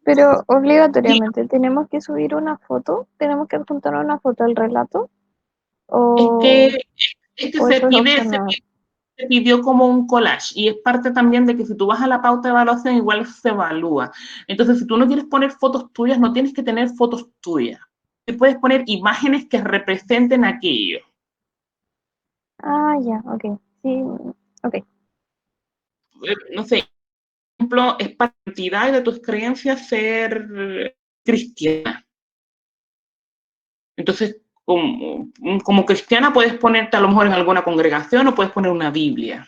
pero Sí, obligatoriamente tenemos que subir una foto, tenemos que adjuntar una foto al relato, es que, o, es que o eso es opcional. se pidió como un collage y es parte también de que si tú vas a la pauta de evaluación igual se evalúa. Entonces, si tú no quieres poner fotos tuyas, no tienes que tener fotos tuyas. Tú puedes poner imágenes que representen aquello. Ah, ya, ok. Sí, ok. No sé, por ejemplo, es parte de tu identidad y de tus creencias ser cristiana. Entonces, como cristiana puedes ponerte a lo mejor en alguna congregación o puedes poner una Biblia.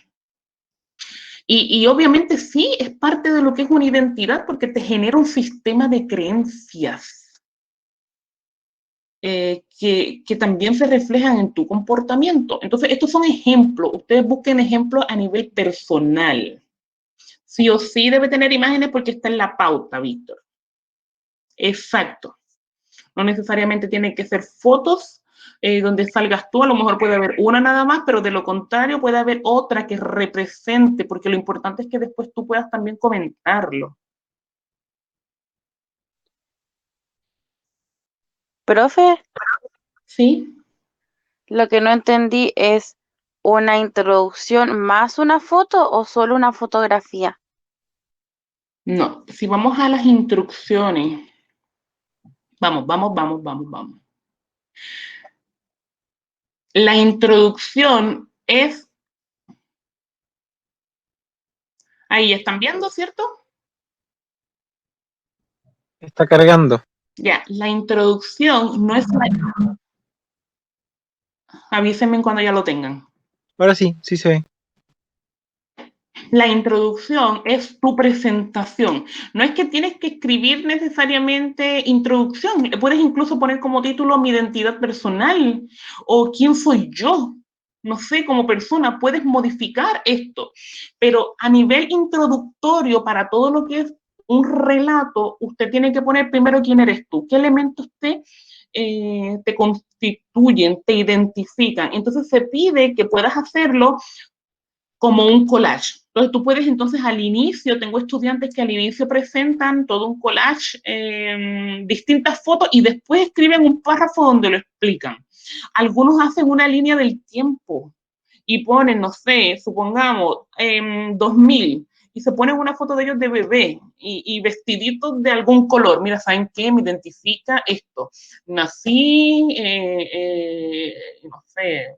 Y obviamente sí, es parte de lo que es una identidad porque te genera un sistema de creencias que también se reflejan en tu comportamiento. Entonces, estos son ejemplos. Ustedes busquen ejemplos a nivel personal. Sí o sí debe tener imágenes porque está en la pauta, Víctor. Exacto. No necesariamente tienen que ser fotos donde salgas tú, a lo mejor puede haber una nada más, pero de lo contrario puede haber otra que represente, porque lo importante es que después tú puedas también comentarlo. Profe, ¿Sí? lo que no entendí es una introducción más una foto o solo una fotografía. No, si vamos a las instrucciones, vamos. La introducción es, ahí están viendo, ¿cierto? Está cargando. Ya, la introducción no es avísenme cuando ya lo tengan. Ahora sí, sí se ve. La introducción es tu presentación. No es que tienes que escribir necesariamente introducción. Puedes incluso poner como título mi identidad personal o quién soy yo. No sé, como persona, puedes modificar esto. Pero a nivel introductorio, para todo lo que es un relato, usted tiene que poner primero quién eres tú, qué elementos te constituyen, te identifican. Entonces se pide que puedas hacerlo como un collage. Entonces tú puedes entonces al inicio, tengo estudiantes que al inicio presentan todo un collage, distintas fotos y después escriben un párrafo donde lo explican. Algunos hacen una línea del tiempo y ponen, no sé, supongamos, 2000 y se ponen una foto de ellos de bebé y vestiditos de algún color. Mira, ¿saben qué? Me identifica esto. Nací, no sé,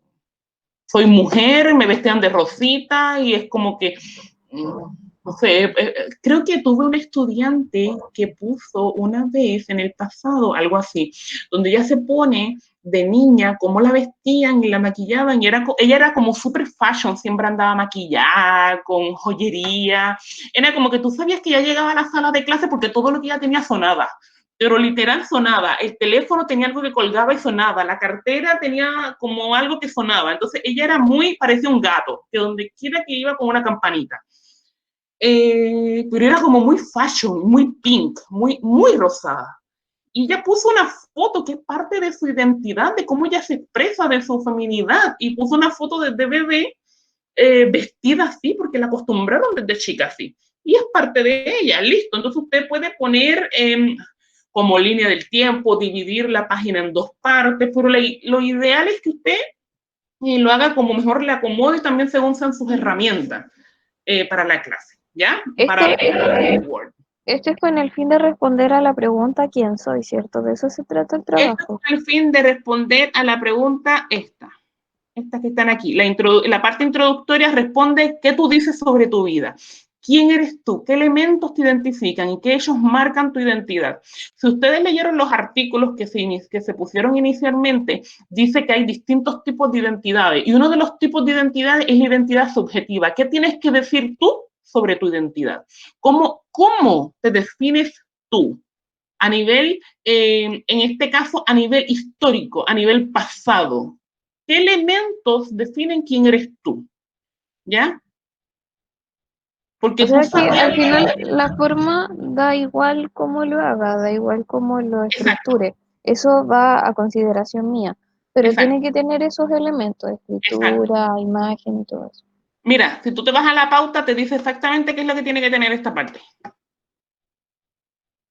soy mujer, me vestían de rosita y es como que, no sé, creo que tuve un estudiante que puso una vez en el pasado algo así, donde ella se pone de niña, cómo la vestían y la maquillaban, y ella era como super fashion, siempre andaba maquillada, con joyería, era como que tú sabías que ya llegaba a la sala de clase porque todo lo que ella tenía sonaba, pero literal sonaba, el teléfono tenía algo que colgaba y sonaba, la cartera tenía como algo que sonaba, entonces ella era parecía un gato, que donde quiera que iba con una campanita. Pero era como muy fashion, muy pink, muy rosada. Y ella puso una foto que es parte de su identidad, de cómo ella se expresa, de su feminidad, y puso una foto de bebé vestida así, porque la acostumbraron desde chica así. Y es parte de ella, listo. Entonces usted puede poner como línea del tiempo, dividir la página en dos partes, pero lo ideal es que usted lo haga como mejor le acomode y también según sean sus herramientas para la clase, ¿ya? Para Word. Esto es con el fin de responder a la pregunta ¿quién soy? ¿Cierto? De eso se trata el Esto trabajo. es el fin de responder a la pregunta estas que están aquí. La parte introductoria responde qué tú dices sobre tu vida. ¿Quién eres tú? ¿Qué elementos te identifican y qué ellos marcan tu identidad? Si ustedes leyeron los artículos que se pusieron inicialmente, dice que hay distintos tipos de identidades y uno de los tipos de identidades es la identidad subjetiva. ¿Qué tienes que decir tú sobre tu identidad? ¿Cómo te defines tú? A nivel, en este caso, a nivel histórico, a nivel pasado. ¿Qué elementos definen quién eres tú? ¿Ya? Porque O tú sea que sabes... al final la forma da igual cómo lo haga, da igual cómo lo Exacto, estructure. Eso va a consideración mía, pero tiene exacto, que tener esos elementos, exacto. escritura, imagen y todo eso. Mira, si tú te vas a la pauta, te dice exactamente qué es lo que tiene que tener esta parte.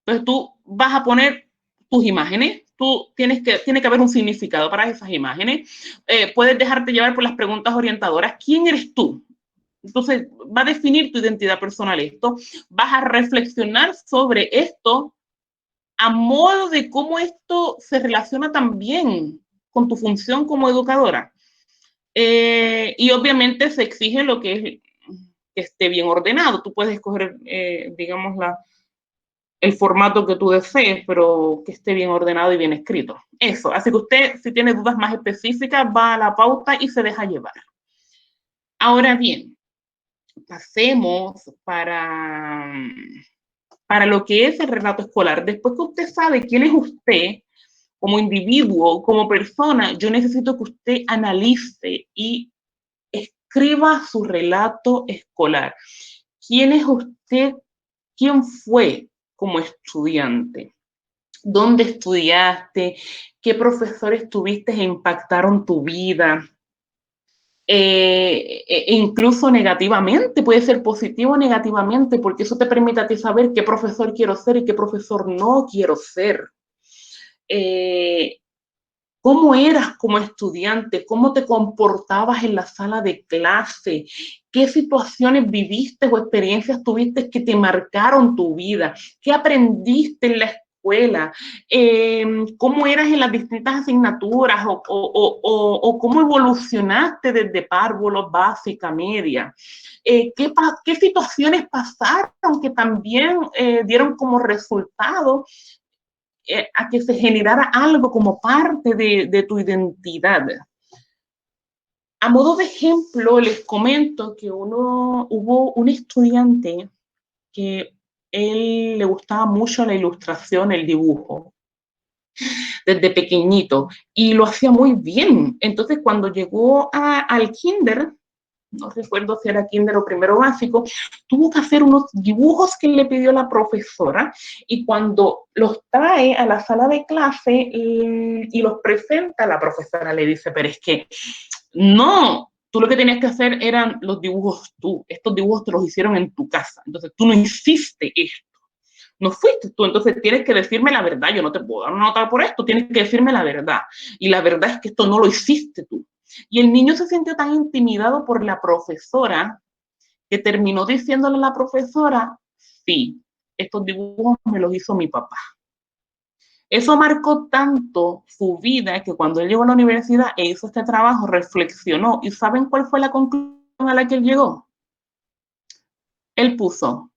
Entonces tú vas a poner tus imágenes, tiene que haber un significado para esas imágenes. Puedes dejarte llevar por las preguntas orientadoras. ¿Quién eres tú? Entonces va a definir tu identidad personal esto. Vas a reflexionar sobre esto a modo de cómo esto se relaciona también con tu función como educadora. Y obviamente se exige lo que es que esté bien ordenado. Tú puedes escoger, digamos, el formato que tú desees, pero que esté bien ordenado y bien escrito. Eso. Así que usted, si tiene dudas más específicas, va a la pauta y se deja llevar. Ahora bien, pasemos para lo que es el relato escolar. Después que usted sabe quién es usted, como individuo, como persona, yo necesito que usted analice y escriba su relato escolar. ¿Quién es usted? ¿Quién fue como estudiante? ¿Dónde estudiaste? ¿Qué profesores tuviste e impactaron tu vida? Incluso negativamente, puede ser positivo o negativamente, porque eso te permite a ti saber qué profesor quiero ser y qué profesor no quiero ser. ¿Cómo eras como estudiante? ¿Cómo te comportabas en la sala de clase? ¿Qué situaciones viviste o experiencias tuviste que te marcaron tu vida? ¿Qué aprendiste en la escuela? ¿Cómo eras en las distintas asignaturas? ¿O cómo evolucionaste desde párvulo, básica, media? ¿Qué situaciones pasaron que también dieron como resultado a que se generara algo como parte de tu identidad? A modo de ejemplo, les comento que hubo un estudiante que él le gustaba mucho la ilustración, el dibujo, desde pequeñito, y lo hacía muy bien. Entonces, cuando llegó al kinder, no recuerdo si era kinder o primero básico, tuvo que hacer unos dibujos que le pidió la profesora y cuando los trae a la sala de clase y los presenta, la profesora le dice, pero es que no, tú lo que tenías que hacer eran los dibujos tú, estos dibujos te los hicieron en tu casa, entonces tú no hiciste esto. No fuiste tú, entonces tienes que decirme la verdad, yo no te puedo dar una nota por esto, tienes que decirme la verdad. Y la verdad es que esto no lo hiciste tú. Y el niño se sintió tan intimidado por la profesora que terminó diciéndole a la profesora, sí, estos dibujos me los hizo mi papá. Eso marcó tanto su vida que cuando él llegó a la universidad e hizo este trabajo, reflexionó. ¿Y saben cuál fue la conclusión a la que él llegó? Él puso,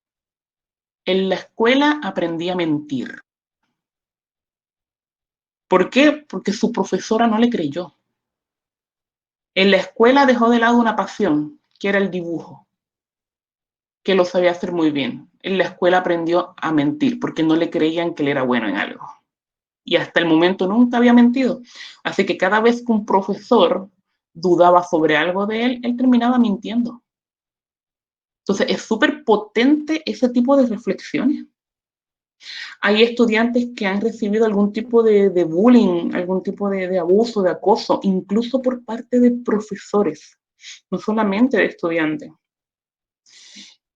en la escuela aprendí a mentir. ¿Por qué? Porque su profesora no le creyó. En la escuela dejó de lado una pasión, que era el dibujo, que lo sabía hacer muy bien. En la escuela aprendió a mentir, porque no le creían que él era bueno en algo. Y hasta el momento nunca había mentido. Así que cada vez que un profesor dudaba sobre algo de él, él terminaba mintiendo. Entonces es súper potente ese tipo de reflexiones. Hay estudiantes que han recibido algún tipo de bullying, algún tipo de abuso, de acoso, incluso por parte de profesores, no solamente de estudiantes.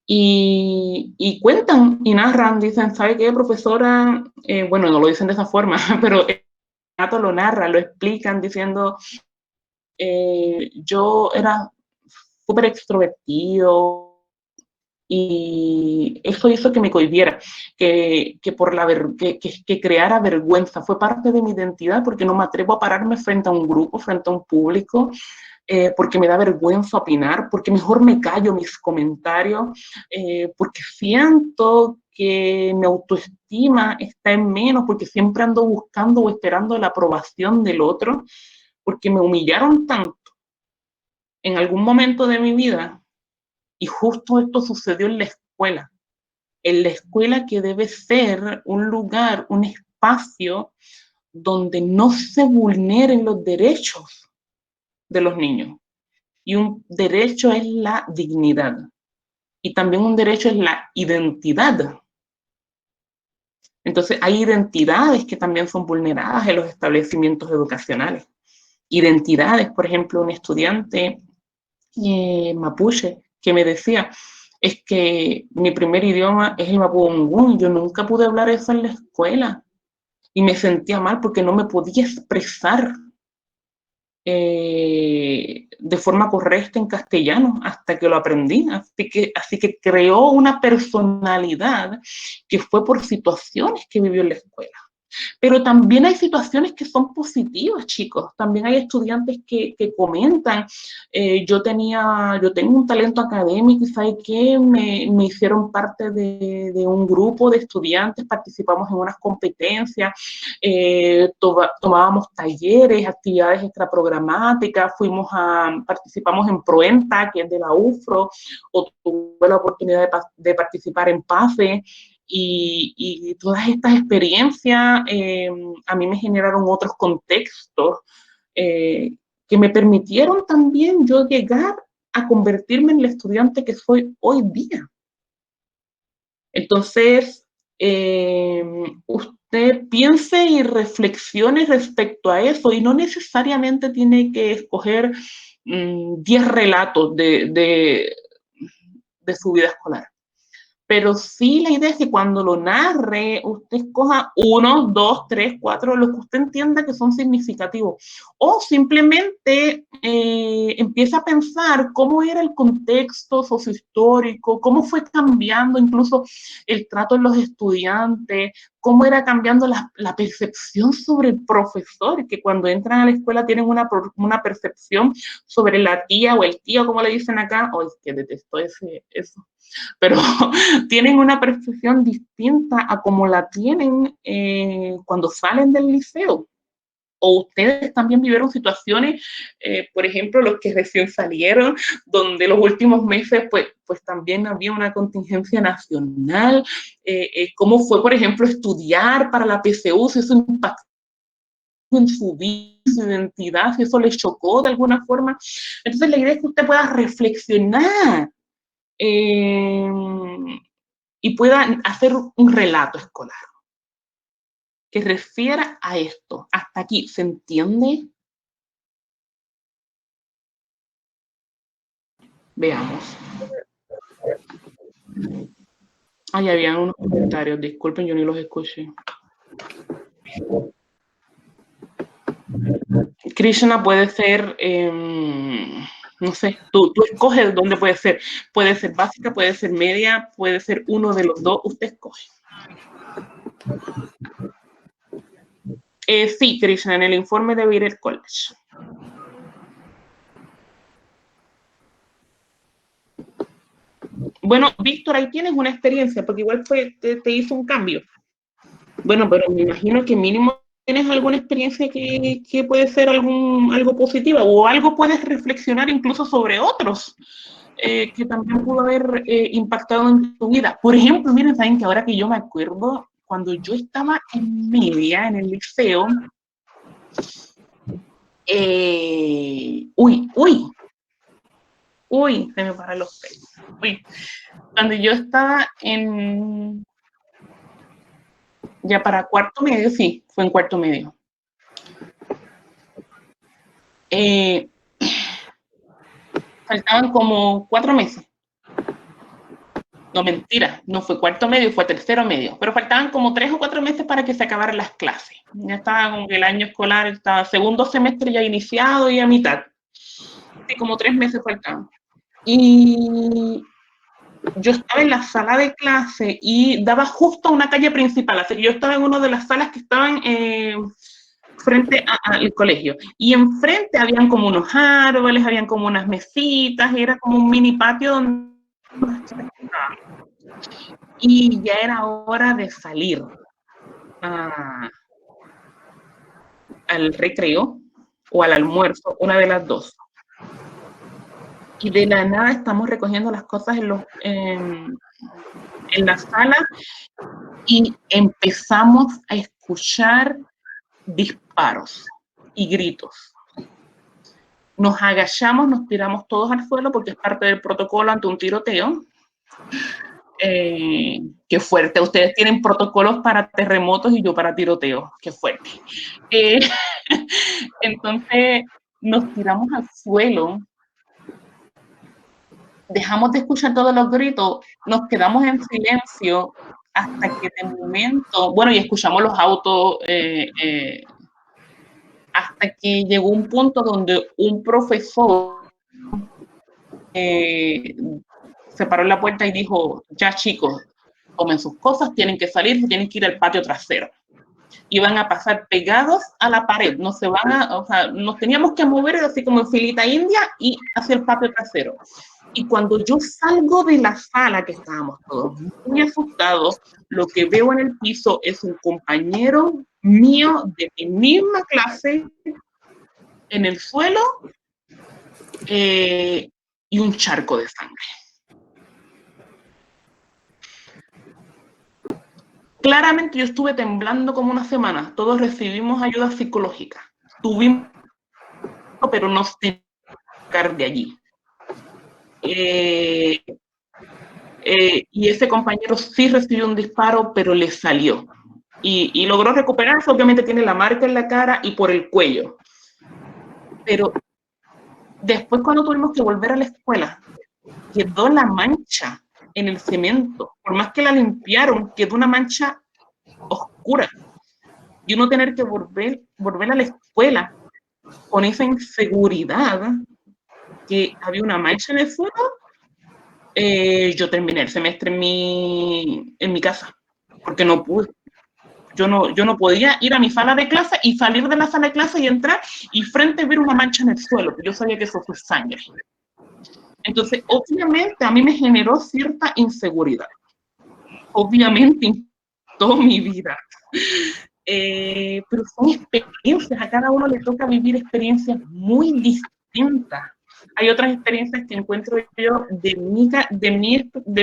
Y cuentan y narran, dicen, ¿sabe qué, profesora? Bueno, no lo dicen de esa forma, pero el relato lo narra, lo explican diciendo, yo era súper extrovertido, y eso hizo que me cohibiera, que creara vergüenza, fue parte de mi identidad porque no me atrevo a pararme frente a un grupo, frente a un público, porque me da vergüenza opinar, porque mejor me callo mis comentarios, porque siento que mi autoestima está en menos, porque siempre ando buscando o esperando la aprobación del otro, porque me humillaron tanto en algún momento de mi vida, y justo esto sucedió en la escuela que debe ser un lugar, un espacio donde no se vulneren los derechos de los niños. Y un derecho es la dignidad. Y también un derecho es la identidad. Entonces hay identidades que también son vulneradas en los establecimientos educacionales. Identidades, por ejemplo, un estudiante mapuche que me decía, es que mi primer idioma es el mapudungún, yo nunca pude hablar eso en la escuela y me sentía mal porque no me podía expresar de forma correcta en castellano hasta que lo aprendí. Así que creó una personalidad que fue por situaciones que vivió en la escuela. Pero también hay situaciones que son positivas, chicos. También hay estudiantes que comentan, yo tengo un talento académico y ¿sabe qué? Me hicieron parte de un grupo de estudiantes, participamos en unas competencias, tomábamos talleres, actividades extraprogramáticas, participamos en Proenta, que es de la UFRO, o tuve la oportunidad de participar en PAFE. Y todas estas experiencias a mí me generaron otros contextos que me permitieron también yo llegar a convertirme en el estudiante que soy hoy día. Entonces, usted piense y reflexione respecto a eso y no necesariamente tiene que escoger 10 relatos de su vida escolar. Pero sí, la idea es que cuando lo narre, usted escoja 1, 2, 3, 4, lo que usted entienda que son significativos. O simplemente empieza a pensar cómo era el contexto sociohistórico, cómo fue cambiando incluso el trato en los estudiantes, cómo era cambiando la percepción sobre el profesor, que cuando entran a la escuela tienen una percepción sobre la tía o el tío, como le dicen acá. Oh, es que detesto eso. Pero tienen una percepción distinta a como la tienen cuando salen del liceo. O ustedes también vivieron situaciones, por ejemplo, los que recién salieron, donde los últimos meses, pues también había una contingencia nacional. ¿Cómo fue, por ejemplo, estudiar para la PSU? Si eso impactó en su vida, su identidad, si eso les chocó de alguna forma. Entonces, la idea es que usted pueda reflexionar y pueda hacer un relato escolar que refiera a esto. Hasta aquí, ¿se entiende? Veamos. Ahí habían unos comentarios, disculpen, yo ni los escuché. Krishna puede ser, no sé, tú escoges dónde puede ser. Puede ser básica, puede ser media, puede ser uno de los dos, usted escoge. Sí, Krishna, en el informe de Viral College. Bueno, Víctor, ahí tienes una experiencia, porque igual te hizo un cambio. Bueno, pero me imagino que mínimo tienes alguna experiencia que puede ser algo positiva, o algo puedes reflexionar incluso sobre otros que también pudo haber impactado en tu vida. Por ejemplo, miren, saben que ahora que yo me acuerdo, cuando yo estaba en media, en el liceo, se me paran los pelos. Cuando yo estaba ya para cuarto medio, sí, fue en cuarto medio. Faltaban como 4 meses. No, mentira, no fue cuarto medio, fue tercero medio, pero faltaban como 3 o 4 meses para que se acabaran las clases. Ya estaba como que el año escolar, estaba segundo semestre ya iniciado y a mitad. Sí, como 3 meses faltaban. Y yo estaba en la sala de clase y daba justo a una calle principal, así que yo estaba en una de las salas que estaban frente al colegio. Y enfrente habían como unos árboles, habían como unas mesitas, era como un mini patio donde... Y ya era hora de salir al recreo o al almuerzo, una de las dos. Y de la nada estamos recogiendo las cosas en la sala y empezamos a escuchar disparos y gritos. Nos agachamos, nos tiramos todos al suelo porque es parte del protocolo ante un tiroteo. Qué fuerte, ustedes tienen protocolos para terremotos y yo para tiroteos, qué fuerte. Entonces nos tiramos al suelo, dejamos de escuchar todos los gritos, nos quedamos en silencio hasta que de momento, bueno, y escuchamos los autos, hasta que llegó un punto donde un profesor se paró en la puerta y dijo, ya chicos, tomen sus cosas, tienen que salir, tienen que ir al patio trasero. Y van a pasar pegados a la pared, no se van a, o sea, nos teníamos que mover así como en filita india y hacia el patio trasero. Y cuando yo salgo de la sala, que estábamos todos muy asustados, lo que veo en el piso es un compañero mío de mi misma clase en el suelo y un charco de sangre. Claramente yo estuve temblando como una semana. Todos recibimos ayuda psicológica. Tuvimos, pero no sé sacar de allí. Y ese compañero sí recibió un disparo, pero le salió. Y logró recuperarse. Obviamente tiene la marca en la cara y por el cuello. Pero después, cuando tuvimos que volver a la escuela, quedó la mancha en el cemento. Por más que la limpiaron, quedó una mancha oscura. Y uno tener que volver a la escuela con esa inseguridad que había una mancha en el suelo. Yo terminé el semestre en mi casa, porque no pude. Yo no podía ir a mi sala de clase y salir de la sala de clase y entrar y frente ver una mancha en el suelo, porque yo sabía que eso fue sangre. Entonces, obviamente, a mí me generó cierta inseguridad. Obviamente, en toda mi vida. Pero son experiencias, a cada uno le toca vivir experiencias muy distintas. Hay otras experiencias que encuentro yo de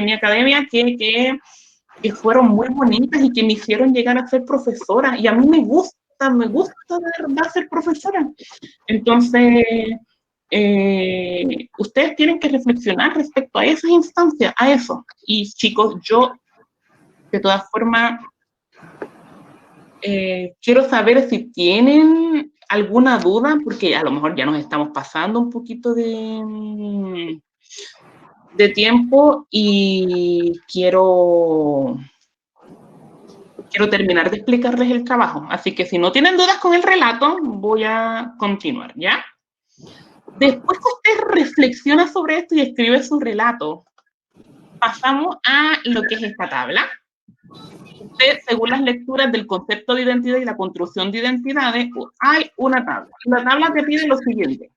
mi academia que fueron muy bonitas y que me hicieron llegar a ser profesora. Y a mí me gusta de verdad ser profesora. Entonces, ustedes tienen que reflexionar respecto a esas instancias, a eso. Y chicos, yo, de todas formas, quiero saber si tienen alguna duda, porque a lo mejor ya nos estamos pasando un poquito de tiempo y quiero terminar de explicarles el trabajo. Así que si no tienen dudas con el relato, voy a continuar, ¿ya? Después que usted reflexiona sobre esto y escribe su relato, pasamos a lo que es esta tabla. Usted, según las lecturas del concepto de identidad y la construcción de identidades, hay una tabla. La tabla te pide lo siguiente.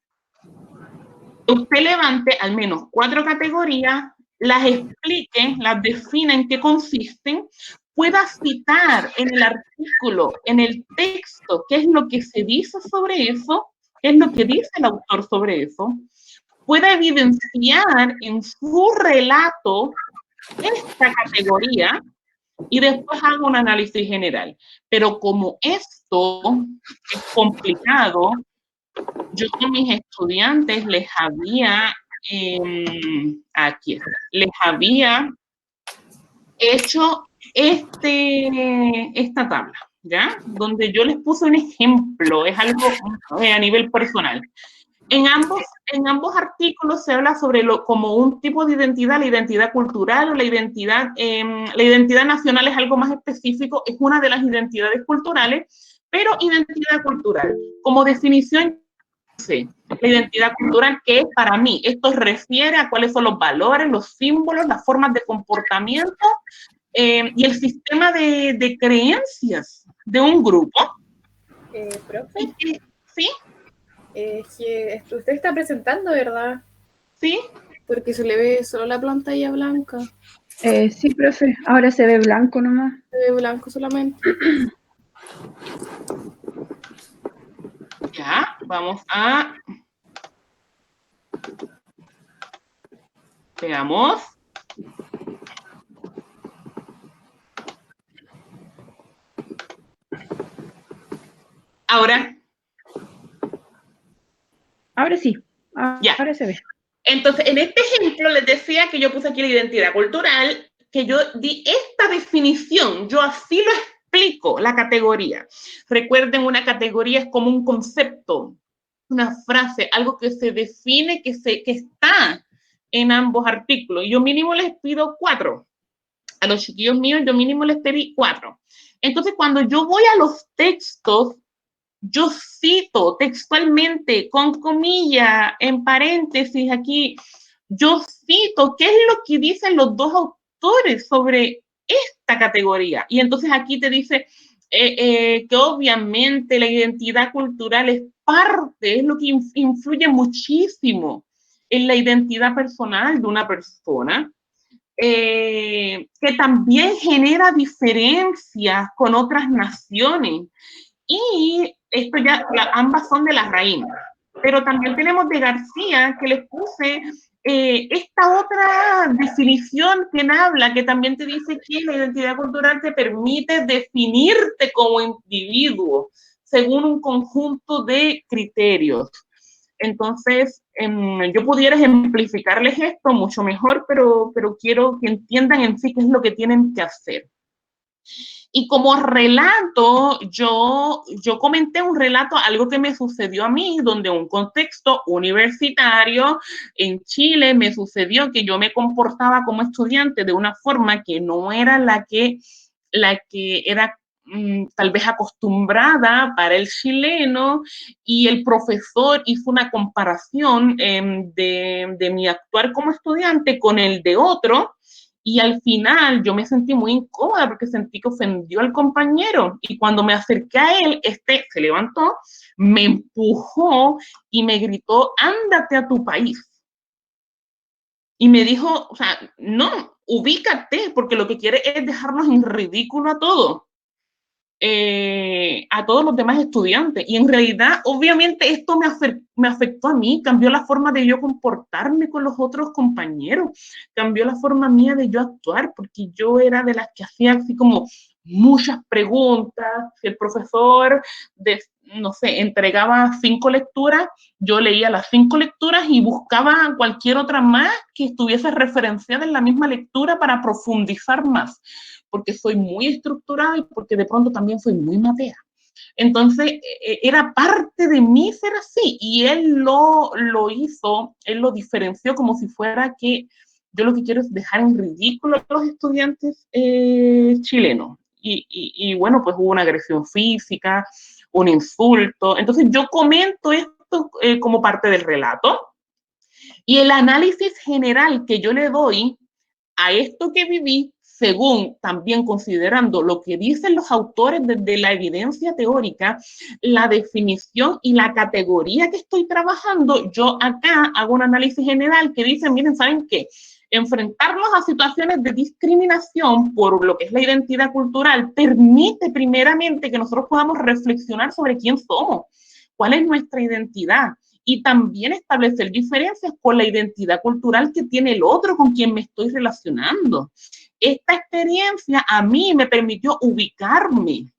Usted levante al menos 4 categorías, las explique, las defina en qué consisten, pueda citar en el artículo, en el texto, qué es lo que se dice sobre eso, qué es lo que dice el autor sobre eso, pueda evidenciar en su relato esta categoría, y después hago un análisis general. Pero como esto es complicado, yo con mis estudiantes les había hecho esta tabla, ¿ya? Donde yo les puse un ejemplo, es algo a nivel personal. En ambos artículos se habla sobre como un tipo de identidad, la identidad cultural o la identidad nacional es algo más específico, es una de las identidades culturales, pero identidad cultural, como definición, la identidad cultural que es para mí, esto refiere a cuáles son los valores, los símbolos, las formas de comportamiento y el sistema de creencias de un grupo. Profe, ¿Sí? que usted está presentando, ¿verdad? ¿Sí? Porque se le ve solo la pantalla blanca. Sí, profe, ahora se ve blanco nomás. Se ve blanco solamente. Ya, vamos a... Veamos. Ahora, Ahora sí, ya. ahora se ve. Entonces, en este ejemplo les decía que yo puse aquí la identidad cultural, que yo di esta definición, yo así lo explico, la categoría. Recuerden, una categoría es como un concepto, una frase, algo que se define, que está en ambos artículos. Yo mínimo les pido 4. A los chiquillos míos yo mínimo les pedí 4. Entonces, cuando yo voy a los textos, yo cito textualmente, con comilla, en paréntesis aquí, yo cito qué es lo que dicen los dos autores sobre esta categoría. Y entonces aquí te dice que obviamente la identidad cultural es parte, es lo que influye muchísimo en la identidad personal de una persona. Que también genera diferencias con otras naciones. Y esto ya, ambas son de la Raína. Pero también tenemos de García, que les puse esta otra definición que habla, que también te dice que la identidad cultural te permite definirte como individuo según un conjunto de criterios. Entonces, yo pudiera ejemplificarles esto mucho mejor, pero quiero que entiendan en sí qué es lo que tienen que hacer. Y como relato, yo comenté un relato, algo que me sucedió a mí, donde un contexto universitario en Chile me sucedió que yo me comportaba como estudiante de una forma que no era la que era tal vez acostumbrada para el chileno, y el profesor hizo una comparación de mi actuar como estudiante con el de otro, y al final yo me sentí muy incómoda porque sentí que ofendió al compañero, y cuando me acerqué a él, se levantó, me empujó y me gritó: ándate a tu país. Y me dijo, o sea, no, ubícate, porque lo que quiere es dejarnos en ridículo a todos. A todos los demás estudiantes. Y en realidad, obviamente, esto me afectó a mí, cambió la forma de yo comportarme con los otros compañeros, cambió la forma mía de yo actuar, porque yo era de las que hacía así como muchas preguntas. Si el profesor, no sé, entregaba 5 lecturas, yo leía las 5 lecturas y buscaba cualquier otra más que estuviese referenciada en la misma lectura para profundizar más, porque soy muy estructurada y porque de pronto también soy muy matea. Entonces, era parte de mí ser así, y él lo hizo, él lo diferenció como si fuera que yo lo que quiero es dejar en ridículo a los estudiantes chilenos. Y bueno, pues hubo una agresión física, un insulto. Entonces, yo comento esto como parte del relato, y el análisis general que yo le doy a esto que viví, según también considerando lo que dicen los autores desde la evidencia teórica, la definición y la categoría que estoy trabajando, yo acá hago un análisis general que dice, miren, ¿saben qué? Enfrentarnos a situaciones de discriminación por lo que es la identidad cultural permite primeramente que nosotros podamos reflexionar sobre quién somos, cuál es nuestra identidad, y también establecer diferencias con la identidad cultural que tiene el otro con quien me estoy relacionando. Esta experiencia a mí me permitió ubicarme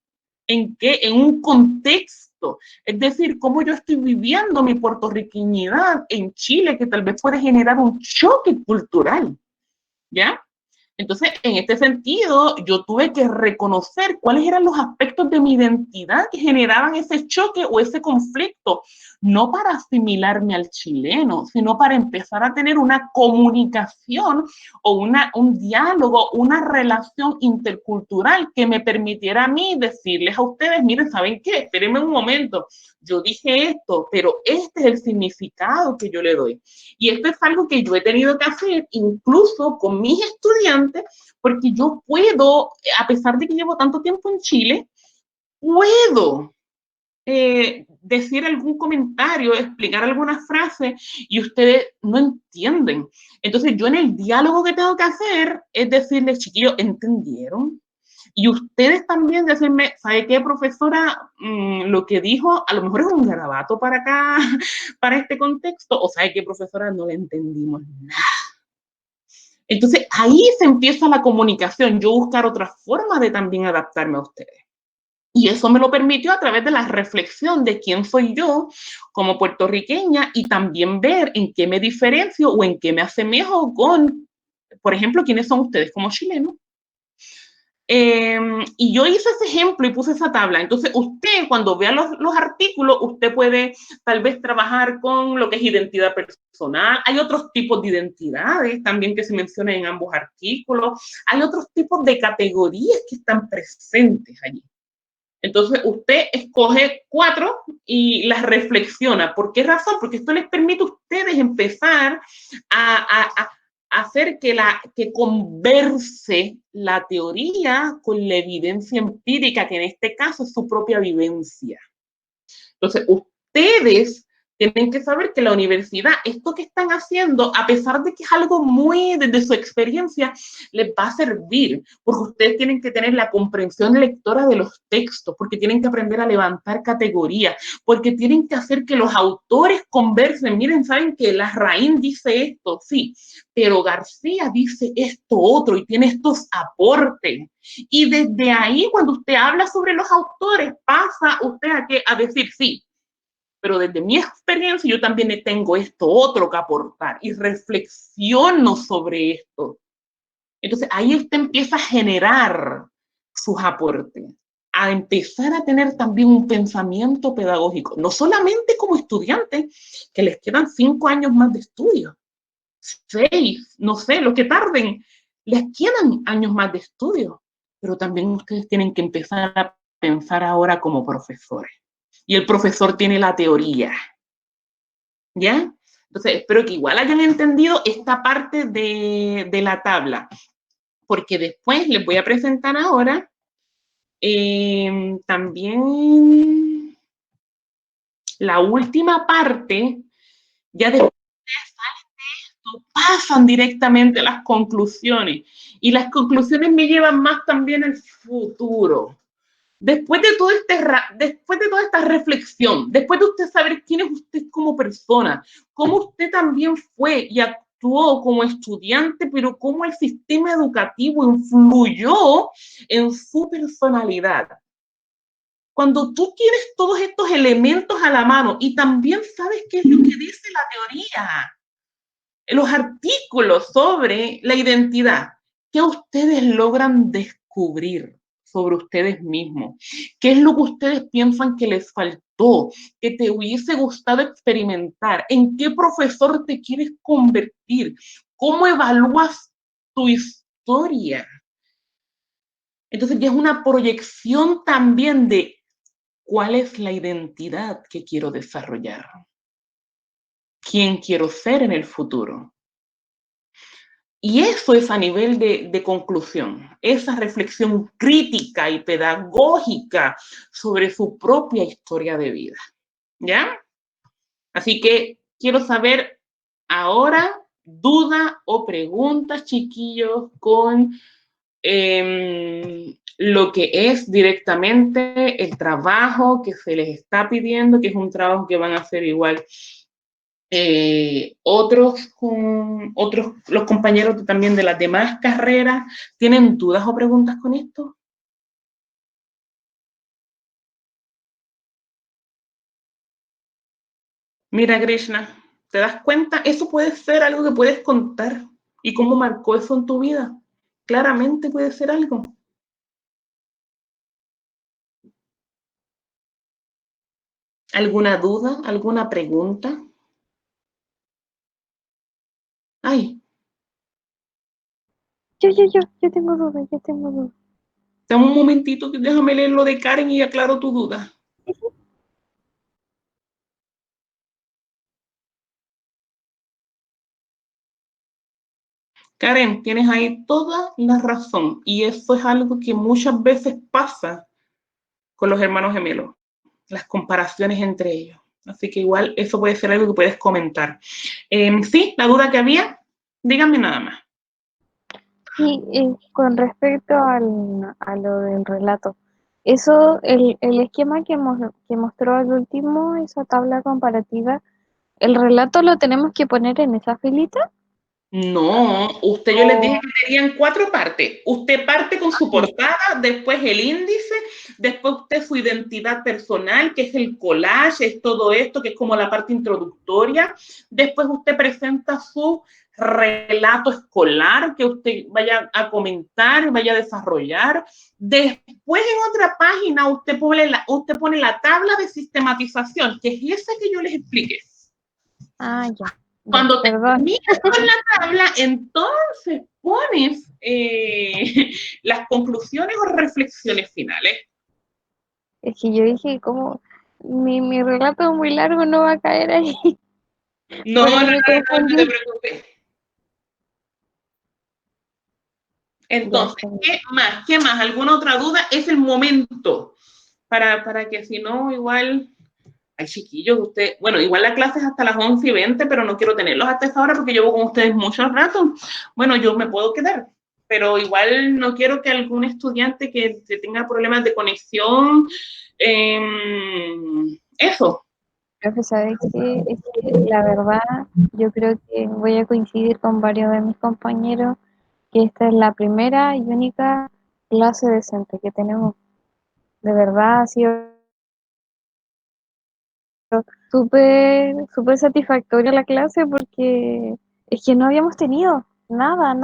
en un contexto, es decir, cómo yo estoy viviendo mi puertorriqueñidad en Chile, que tal vez puede generar un choque cultural, ¿ya? Entonces, en este sentido, yo tuve que reconocer cuáles eran los aspectos de mi identidad que generaban ese choque o ese conflicto, no para asimilarme al chileno, sino para empezar a tener una comunicación o un diálogo, una relación intercultural que me permitiera a mí decirles a ustedes, miren, ¿saben qué? Espérenme un momento, yo dije esto, pero este es el significado que yo le doy. Y esto es algo que yo he tenido que hacer incluso con mis estudiantes, porque yo puedo, a pesar de que llevo tanto tiempo en Chile, puedo decir algún comentario, explicar alguna frase y ustedes no entienden. Entonces yo en el diálogo que tengo que hacer es decirles, chiquillos, ¿entendieron? Y ustedes también decirme, ¿sabe qué, profesora? Lo que dijo a lo mejor es un garabato para acá, para este contexto, o ¿sabe qué, profesora? No le entendimos nada. Entonces ahí se empieza la comunicación, yo buscar otra forma de también adaptarme a ustedes. Y eso me lo permitió a través de la reflexión de quién soy yo como puertorriqueña y también ver en qué me diferencio o en qué me asemejo con, por ejemplo, quiénes son ustedes como chilenos. Y yo hice ese ejemplo y puse esa tabla. Entonces, usted cuando vea los artículos, usted puede tal vez trabajar con lo que es identidad personal. Hay otros tipos de identidades también que se mencionan en ambos artículos. Hay otros tipos de categorías que están presentes allí. Entonces, usted escoge 4 y las reflexiona. ¿Por qué razón? Porque esto les permite a ustedes empezar a hacer que converse la teoría con la evidencia empírica, que en este caso es su propia vivencia. Entonces, ustedes tienen que saber que la universidad, esto que están haciendo, a pesar de que es algo muy desde su experiencia, les va a servir, porque ustedes tienen que tener la comprensión lectora de los textos, porque tienen que aprender a levantar categorías, porque tienen que hacer que los autores conversen. Miren, saben que Larraín dice esto, sí, pero García dice esto otro y tiene estos aportes. Y desde ahí, cuando usted habla sobre los autores, pasa usted a decir, sí, pero desde mi experiencia yo también tengo esto otro que aportar y reflexiono sobre esto. Entonces ahí usted empieza a generar sus aportes, a empezar a tener también un pensamiento pedagógico, no solamente como estudiante, que les quedan 5 años más de estudio, 6, no sé, lo que tarden, les quedan años más de estudio, pero también ustedes tienen que empezar a pensar ahora como profesores. Y el profesor tiene la teoría, ¿ya? Entonces, espero que igual hayan entendido esta parte de la tabla, porque después les voy a presentar ahora también la última parte, ya después pasan directamente a las conclusiones, y las conclusiones me llevan más también al futuro. Después de toda esta reflexión, después de usted saber quién es usted como persona, cómo usted también fue y actuó como estudiante, pero cómo el sistema educativo influyó en su personalidad. Cuando tú tienes todos estos elementos a la mano y también sabes qué es lo que dice la teoría, los artículos sobre la identidad, ¿qué ustedes logran descubrir sobre ustedes mismos? ¿Qué es lo que ustedes piensan que les faltó, que te hubiese gustado experimentar? ¿En qué profesor te quieres convertir? ¿Cómo evalúas tu historia? Entonces ya es una proyección también de cuál es la identidad que quiero desarrollar, quién quiero ser en el futuro. Y eso es a nivel de conclusión, esa reflexión crítica y pedagógica sobre su propia historia de vida, ¿ya? Así que quiero saber ahora duda o preguntas, chiquillos, con lo que es directamente el trabajo que se les está pidiendo, que es un trabajo que van a hacer igual los compañeros también de las demás carreras. ¿Tienen dudas o preguntas con esto? Mira, Krishna, ¿te das cuenta? Eso puede ser algo que puedes contar. ¿Y cómo marcó eso en tu vida? Claramente puede ser algo. ¿Alguna duda? ¿Alguna pregunta? Ay, Yo tengo dudas, yo tengo dudas. dame un momentito, déjame leer lo de Karen y aclaro tu duda. Karen, tienes ahí toda la razón y eso es algo que muchas veces pasa con los hermanos gemelos. las comparaciones entre ellos. Así que igual eso puede ser algo que puedes comentar. Sí, la duda que había, díganme nada más. Y con respecto a lo del relato, eso, el esquema que mostró al último, esa tabla comparativa, ¿el relato lo tenemos que poner en esa filita? No, yo les dije que tenían 4 partes. Usted parte con su portada, después el índice, después usted su identidad personal, que es el collage, es todo esto, que es como la parte introductoria. Después usted presenta su relato escolar que usted vaya a comentar, vaya a desarrollar. Después en otra página usted pone la tabla de sistematización, que es esa que yo les expliqué. Ah, ya. Cuando Perdón. terminas con la tabla, entonces pones las conclusiones o reflexiones finales. Es que yo dije, como mi relato es muy largo, no va a caer ahí. No, Por no, ahí no, me no te confundí. preocupes. Ya Entonces, está bien. ¿Qué más? ¿Alguna otra duda? Es el momento para que si no, igual... Ay, chiquillos, usted, bueno, igual la clase es hasta las 11:20, pero no quiero tenerlos hasta esa hora porque llevo con ustedes mucho rato. Bueno, yo me puedo quedar, pero igual no quiero que algún estudiante que tenga problemas de conexión, eso. Profe, ¿sabes qué? Es que la verdad, yo creo que voy a coincidir con varios de mis compañeros que esta es la primera y única clase decente que tenemos. De verdad, ha sido súper satisfactoria la clase porque es que no habíamos tenido nada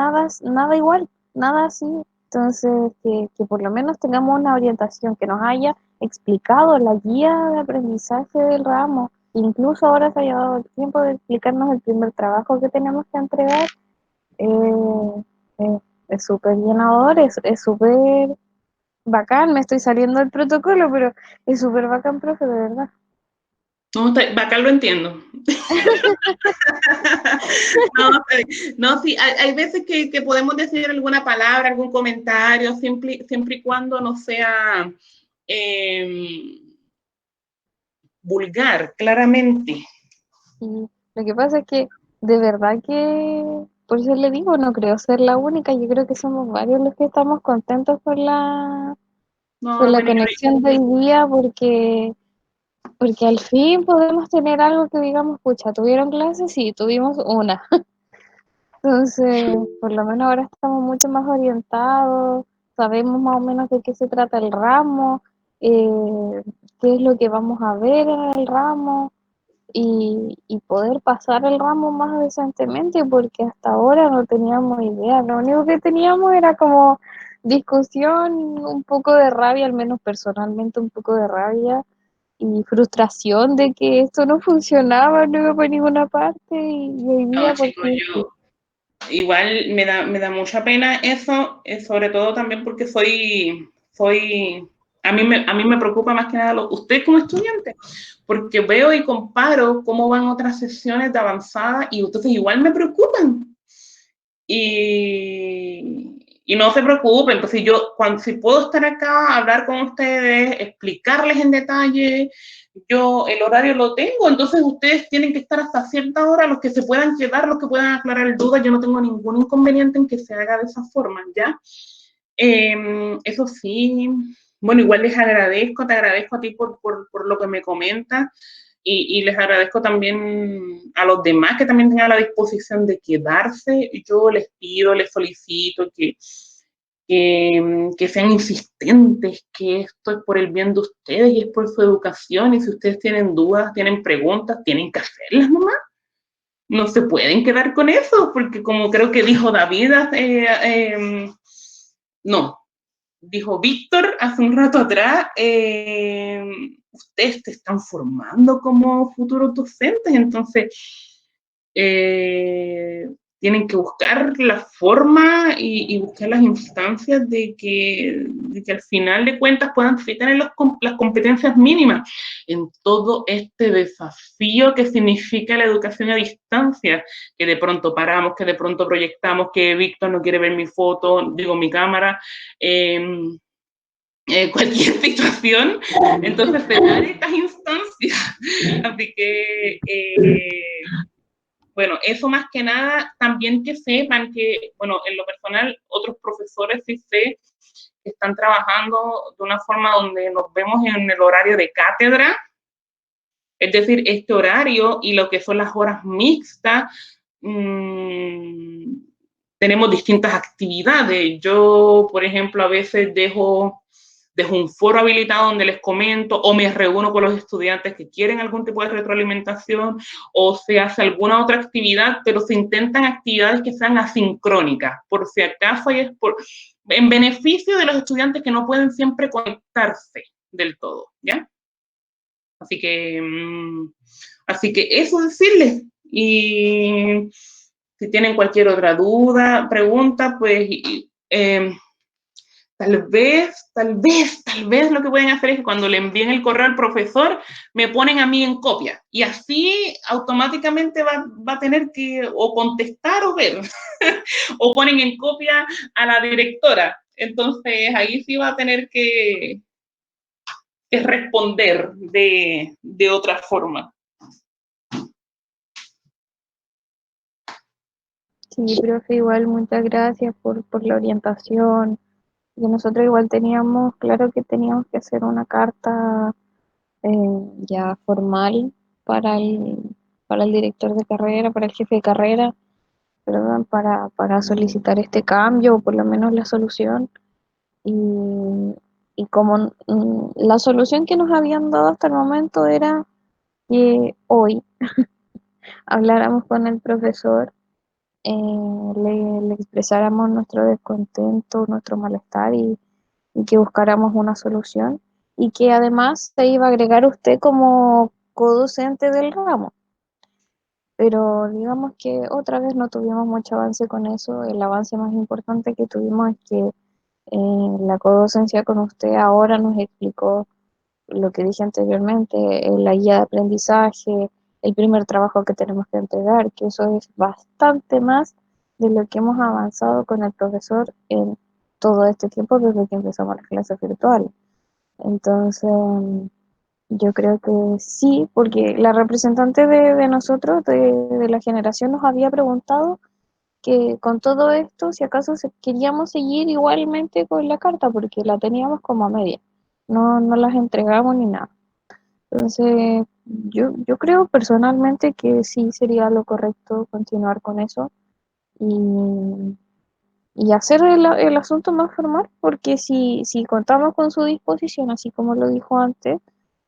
igual, nada así. Entonces, que por lo menos tengamos una orientación que nos haya explicado la guía de aprendizaje del ramo. Incluso ahora se ha dado el tiempo de explicarnos el primer trabajo que tenemos que entregar. eh, eh, es súper llenador, es súper bacán. Me estoy saliendo del protocolo, pero es súper bacán, profe, de verdad. No, acá lo entiendo. No, no, sí, hay veces que podemos decir alguna palabra, algún comentario, siempre y cuando no sea vulgar, claramente. Y lo que pasa es que de verdad que, por eso le digo, no creo ser la única, yo creo que somos varios los que estamos contentos por No, la venir conexión de hoy día, porque al fin podemos tener algo que digamos, pucha, ¿tuvieron clases? Sí, tuvimos una. Entonces, por lo menos ahora estamos mucho más orientados, sabemos más o menos de qué se trata el ramo, qué es lo que vamos a ver en el ramo y poder pasar el ramo más decentemente, porque hasta ahora no teníamos idea. Lo único que teníamos era como discusión, un poco de rabia, al menos personalmente un poco de rabia y frustración de que esto no funcionaba, no iba por ninguna parte y hoy No, día chicos, porque sí. yo igual me da mucha pena eso, sobre todo también porque a mí me preocupa más que nada usted como estudiante, porque veo y comparo cómo van otras sesiones de avanzada y entonces igual me preocupan. Y no se preocupen, pues si puedo estar acá, hablar con ustedes, explicarles en detalle, yo el horario lo tengo, entonces ustedes tienen que estar hasta cierta hora, los que se puedan quedar, los que puedan aclarar dudas, yo no tengo ningún inconveniente en que se haga de esa forma, ¿ya? Eso sí, bueno, igual les agradezco, te agradezco a ti por lo que me comentas y les agradezco también a los demás que también tengan la disposición de quedarse. Yo les pido, les solicito que sean insistentes, que esto es por el bien de ustedes y es por su educación y si ustedes tienen dudas, tienen preguntas, tienen que hacerlas nomás. No se pueden quedar con eso, porque como creo que dijo David, no, dijo Víctor hace un rato atrás, ustedes se están formando como futuros docentes, entonces eh, tienen que buscar la forma y buscar las instancias de que al final de cuentas puedan tener las competencias mínimas en todo este desafío que significa la educación a distancia, que de pronto paramos, que de pronto proyectamos, que Víctor no quiere ver mi foto, digo mi cámara, eh, cualquier situación, entonces se dan estas instancias. Así que, bueno, eso más que nada, también que sepan que, bueno, en lo personal, otros profesores sí sé que están trabajando de una forma donde nos vemos en el horario de cátedra, es decir, este horario y lo que son las horas mixtas, tenemos distintas actividades. Yo, por ejemplo, a veces dejo un foro habilitado donde les comento o me reúno con los estudiantes que quieren algún tipo de retroalimentación o se hace alguna otra actividad, pero se intentan actividades que sean asincrónicas, por si acaso es en beneficio de los estudiantes que no pueden siempre conectarse del todo, ¿ya? Así que, eso decirles. Y si tienen cualquier otra duda, pregunta, pues tal vez lo que pueden hacer es que cuando le envíen el correo al profesor, me ponen a mí en copia. Y así automáticamente va a tener que o contestar o ver. O ponen en copia a la directora. Entonces ahí sí va a tener que responder de otra forma. Sí, profe, igual muchas gracias por la orientación. Y nosotros igual teníamos, claro que teníamos que hacer una carta ya formal para el director de carrera, para el jefe de carrera, perdón, para solicitar este cambio o por lo menos la solución. Y, y como la solución que nos habían dado hasta el momento era que hoy habláramos con el profesor, le expresáramos nuestro descontento, nuestro malestar y que buscáramos una solución y que además se iba a agregar usted como codocente del ramo. Pero digamos que otra vez no tuvimos mucho avance con eso. El avance más importante que tuvimos es que la codocencia con usted ahora nos explicó lo que dije anteriormente, la guía de aprendizaje, el primer trabajo que tenemos que entregar, que eso es bastante más de lo que hemos avanzado con el profesor en todo este tiempo desde que empezamos las clases virtuales. Entonces, yo creo que sí, porque la representante de nosotros, de la generación, nos había preguntado que con todo esto, si acaso queríamos seguir igualmente con la carta, porque la teníamos como a media, no las entregamos ni nada. Entonces, yo creo personalmente que sí sería lo correcto continuar con eso y hacer el asunto más formal, porque si contamos con su disposición, así como lo dijo antes,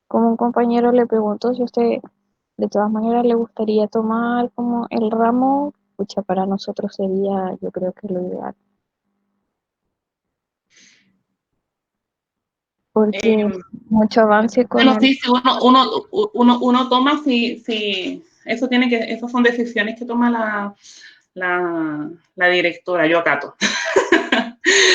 como un compañero le preguntó si a usted de todas maneras le gustaría tomar como el ramo, pucha, para nosotros sería, yo creo que lo ideal, porque mucho avance con Bueno, el... sí, si uno toma, si eso tiene que, esas son decisiones que toma la directora, yo acato.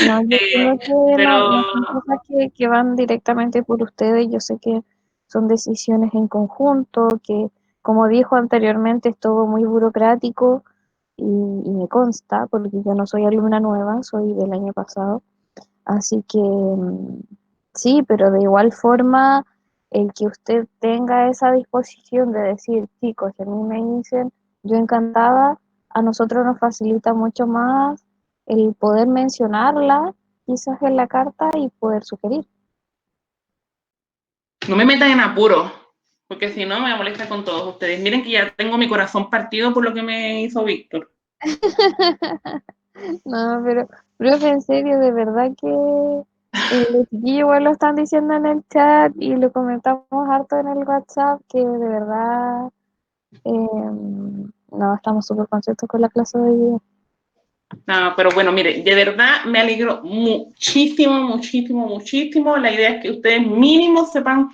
No, yo creo que Pero no son cosas que van directamente por ustedes, yo sé que son decisiones en conjunto, que como dijo anteriormente es todo muy burocrático y me consta, porque yo no soy alumna nueva, soy del año pasado. Así que sí, pero de igual forma, el que usted tenga esa disposición de decir, chicos, si a mí me dicen, yo encantada, a nosotros nos facilita mucho más el poder mencionarla quizás en la carta y poder sugerir. no me metan en apuro, porque si no me molesta con todos ustedes. Miren que ya tengo mi corazón partido por lo que me hizo Víctor. No, pero, profe, en serio, de verdad que los chiquillos igual lo están diciendo en el chat y lo comentamos harto en el WhatsApp, que de verdad no, estamos súper contentos con la clase de hoy día. No, pero bueno, mire, de verdad me alegro muchísimo, muchísimo, muchísimo. La idea es que ustedes mínimo sepan,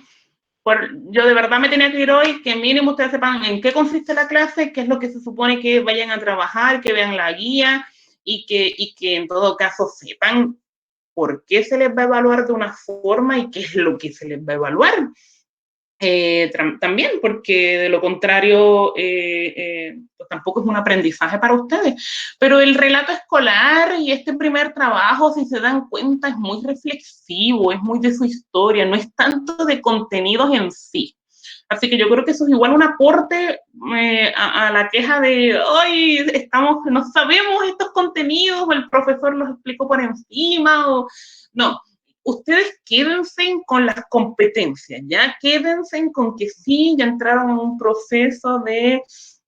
yo de verdad me tenía que ir hoy, que mínimo ustedes sepan en qué consiste la clase, qué es lo que se supone que vayan a trabajar, que vean la guía y que en todo caso sepan por qué se les va a evaluar de una forma y qué es lo que se les va a evaluar. también, porque de lo contrario, pues tampoco es un aprendizaje para ustedes. Pero el relato escolar y este primer trabajo, si se dan cuenta, es muy reflexivo, es muy de su historia, no es tanto de contenidos en sí. Así que yo creo que eso es igual un aporte a la queja de hoy no sabemos estos contenidos, o el profesor los explicó por encima, o no. Ustedes quédense con las competencias, ya quédense con que sí, ya entraron en un proceso de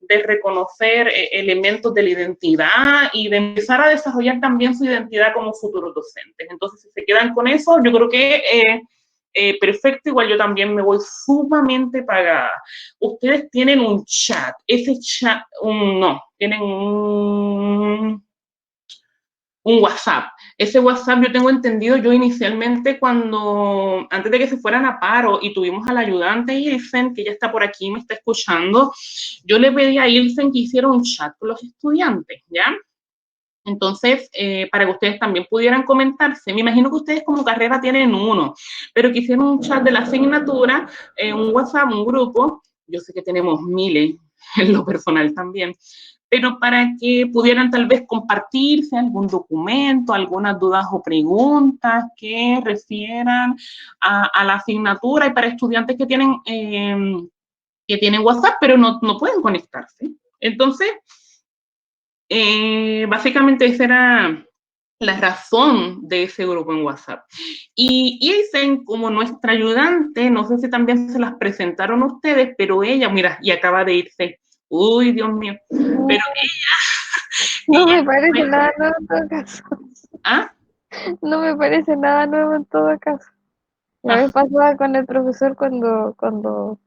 reconocer elementos de la identidad y de empezar a desarrollar también su identidad como futuros docentes. Entonces, si se quedan con eso, yo creo que perfecto, igual yo también me voy sumamente pagada. Ustedes tienen un chat, ese chat, tienen un WhatsApp. Ese WhatsApp yo tengo entendido, yo inicialmente antes de que se fueran a paro y tuvimos al ayudante Ilsen, que ya está por aquí, me está escuchando, yo le pedí a Ilsen que hiciera un chat con los estudiantes, ¿ya? Entonces, para que ustedes también pudieran comentarse, me imagino que ustedes como carrera tienen uno, pero que hicieran un chat de la asignatura, un WhatsApp, un grupo, yo sé que tenemos miles en lo personal también, pero para que pudieran tal vez compartirse algún documento, algunas dudas o preguntas que refieran a la asignatura y para estudiantes que tienen WhatsApp, pero no pueden conectarse. Entonces, básicamente esa era la razón de ese grupo en WhatsApp. Y Ilsen, como nuestra ayudante, no sé si también se las presentaron ustedes, pero ella, mira, y acaba de irse. Uy, Dios mío. Pero No ella me parece nada nuevo en todo caso. ¿Ah? No me parece nada nuevo en todo caso. La vez pasada con el profesor cuando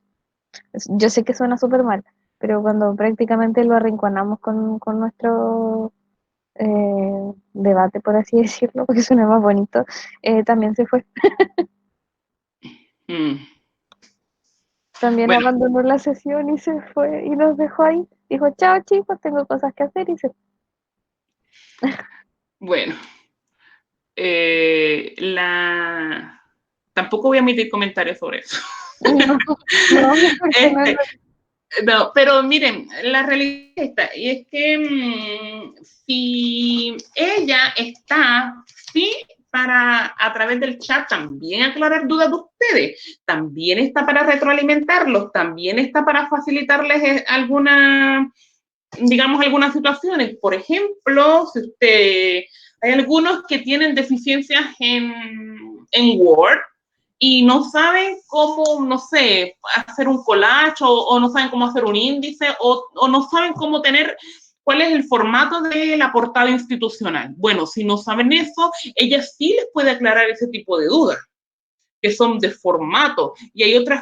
yo sé que suena súper mal, pero cuando prácticamente lo arrinconamos con nuestro debate, por así decirlo, porque suena más bonito, también se fue. Mm. También Bueno, abandonó la sesión y se fue y nos dejó ahí. Dijo, chao chicos, tengo cosas que hacer y se fue. bueno. Tampoco voy a emitir comentarios sobre eso. No, no, porque no es No, pero miren, la realidad es esta, y es que si ella está, sí, para a través del chat también aclarar dudas de ustedes, también está para retroalimentarlos, también está para facilitarles algunas situaciones. Por ejemplo, hay algunos que tienen deficiencias en Word, y no saben cómo, no sé, hacer un collage o no saben cómo hacer un índice o no saben cómo cuál es el formato de la portada institucional. Bueno, si no saben eso, ella sí les puede aclarar ese tipo de dudas que son de formato. Y hay otros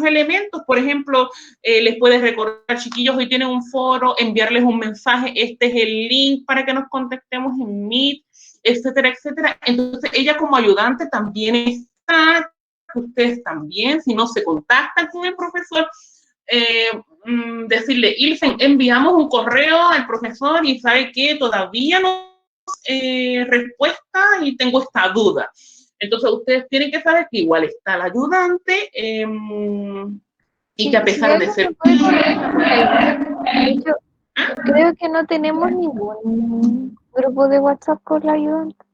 elementos, por ejemplo, les puedes recordar, chiquillos, hoy tienen un foro, enviarles un mensaje, este es el link para que nos contactemos en Meet, etcétera, etcétera. Entonces, ella como ayudante también está, ustedes también, si no se contactan con el profesor, decirle, Ilsen, enviamos un correo al profesor y sabe que todavía no respuesta y tengo esta duda. Entonces ustedes tienen que saber que igual está el ayudante y que a si pesar de algo ser... me puede corregir, de hecho, creo que no tenemos ningún grupo de WhatsApp con la ayudante.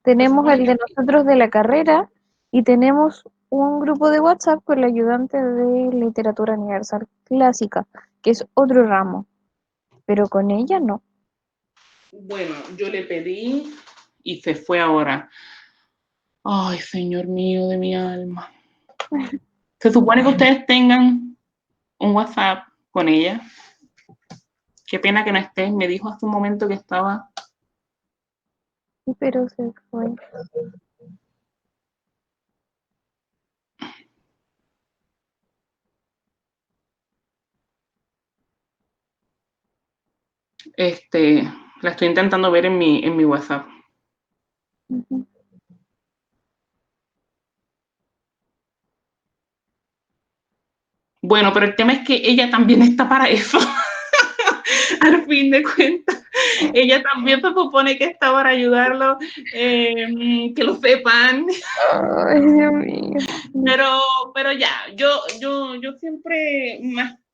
Tenemos el de nosotros de la carrera y tenemos un grupo de WhatsApp con la ayudante de literatura universal clásica, que es otro ramo, pero con ella no. Bueno, yo le pedí y se fue ahora. Ay, Señor mío de mi alma. Se supone que ustedes tengan un WhatsApp con ella. Qué pena que no esté. Me dijo hace un momento que estaba... Pero se fue. La estoy intentando ver en mi WhatsApp. Uh-huh. Bueno, pero el tema es que ella también está para eso. Al fin de cuentas. Ella también se supone que está para ayudarlo, que lo sepan. Ay, Dios mío. Pero ya, yo siempre,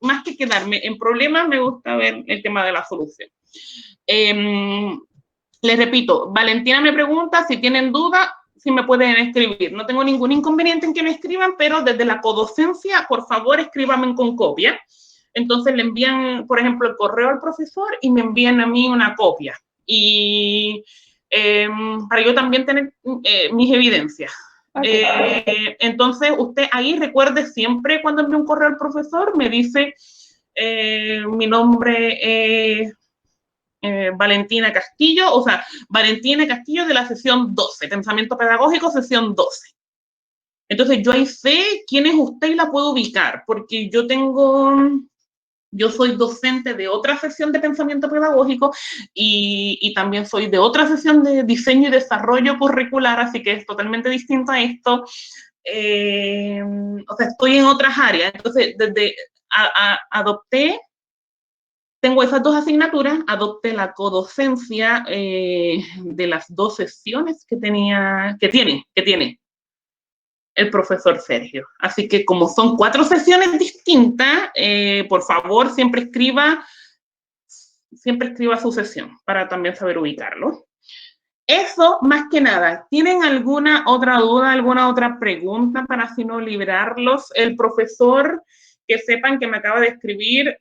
más que quedarme en problemas, me gusta ver el tema de la solución. Les repito, Valentina me pregunta si tienen dudas, si me pueden escribir. No tengo ningún inconveniente en que me escriban, pero desde la codocencia, por favor, escríbanme con copia. Entonces le envían, por ejemplo, el correo al profesor y me envían a mí una copia. Y para yo también tener mis evidencias. Okay. Entonces, usted ahí recuerde siempre cuando envíe un correo al profesor, me dice mi nombre es Valentina Castillo, o sea, Valentina Castillo de la sesión 12, Pensamiento Pedagógico, sesión 12. Entonces, yo ahí sé quién es usted y la puedo ubicar, porque yo soy docente de otra sesión de pensamiento pedagógico y también soy de otra sesión de diseño y desarrollo curricular, así que es totalmente distinto a esto. O sea, estoy en otras áreas. Entonces, tengo esas dos asignaturas, adopté la codocencia de las dos sesiones que tiene el profesor Sergio. Así que como son 4 sesiones distintas, por favor, siempre escriba su sesión para también saber ubicarlo. Eso, más que nada. ¿Tienen alguna otra duda, alguna otra pregunta para así no librarlos? El profesor, que sepan que me acaba de escribir,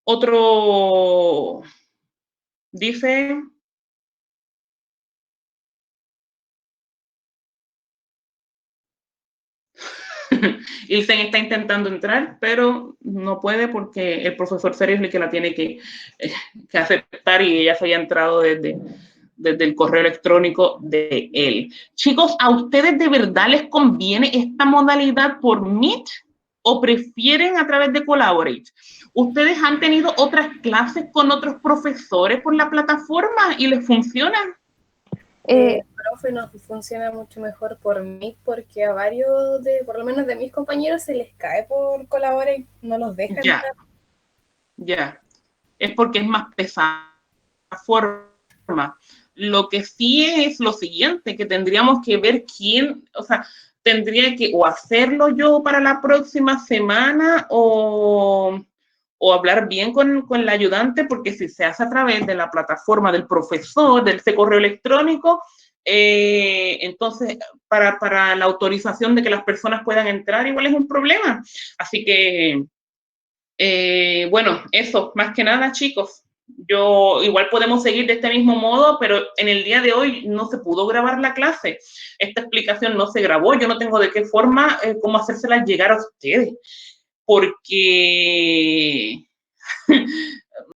otro, dice... Ilsen está intentando entrar, pero no puede porque el profesor Sergio es el que la tiene que aceptar y ella se había entrado desde el correo electrónico de él. Chicos, ¿a ustedes de verdad les conviene esta modalidad por Meet o prefieren a través de Collaborate? ¿Ustedes han tenido otras clases con otros profesores por la plataforma y les funcionan? Profe, nos funciona mucho mejor por mí porque a varios, por lo menos de mis compañeros, se les cae por colaborar y no los dejan entrar. Ya. Es porque es más pesada la forma. Lo que sí es lo siguiente, que tendríamos que ver quién, o sea, tendría que o hacerlo yo para la próxima semana o hablar bien con la ayudante, porque si se hace a través de la plataforma del profesor, de ese correo electrónico, entonces para la autorización de que las personas puedan entrar igual es un problema. Así que, bueno, eso, más que nada, chicos. Igual podemos seguir de este mismo modo, pero en el día de hoy no se pudo grabar la clase. Esta explicación no se grabó. Yo no tengo de qué forma, cómo hacérsela llegar a ustedes. Porque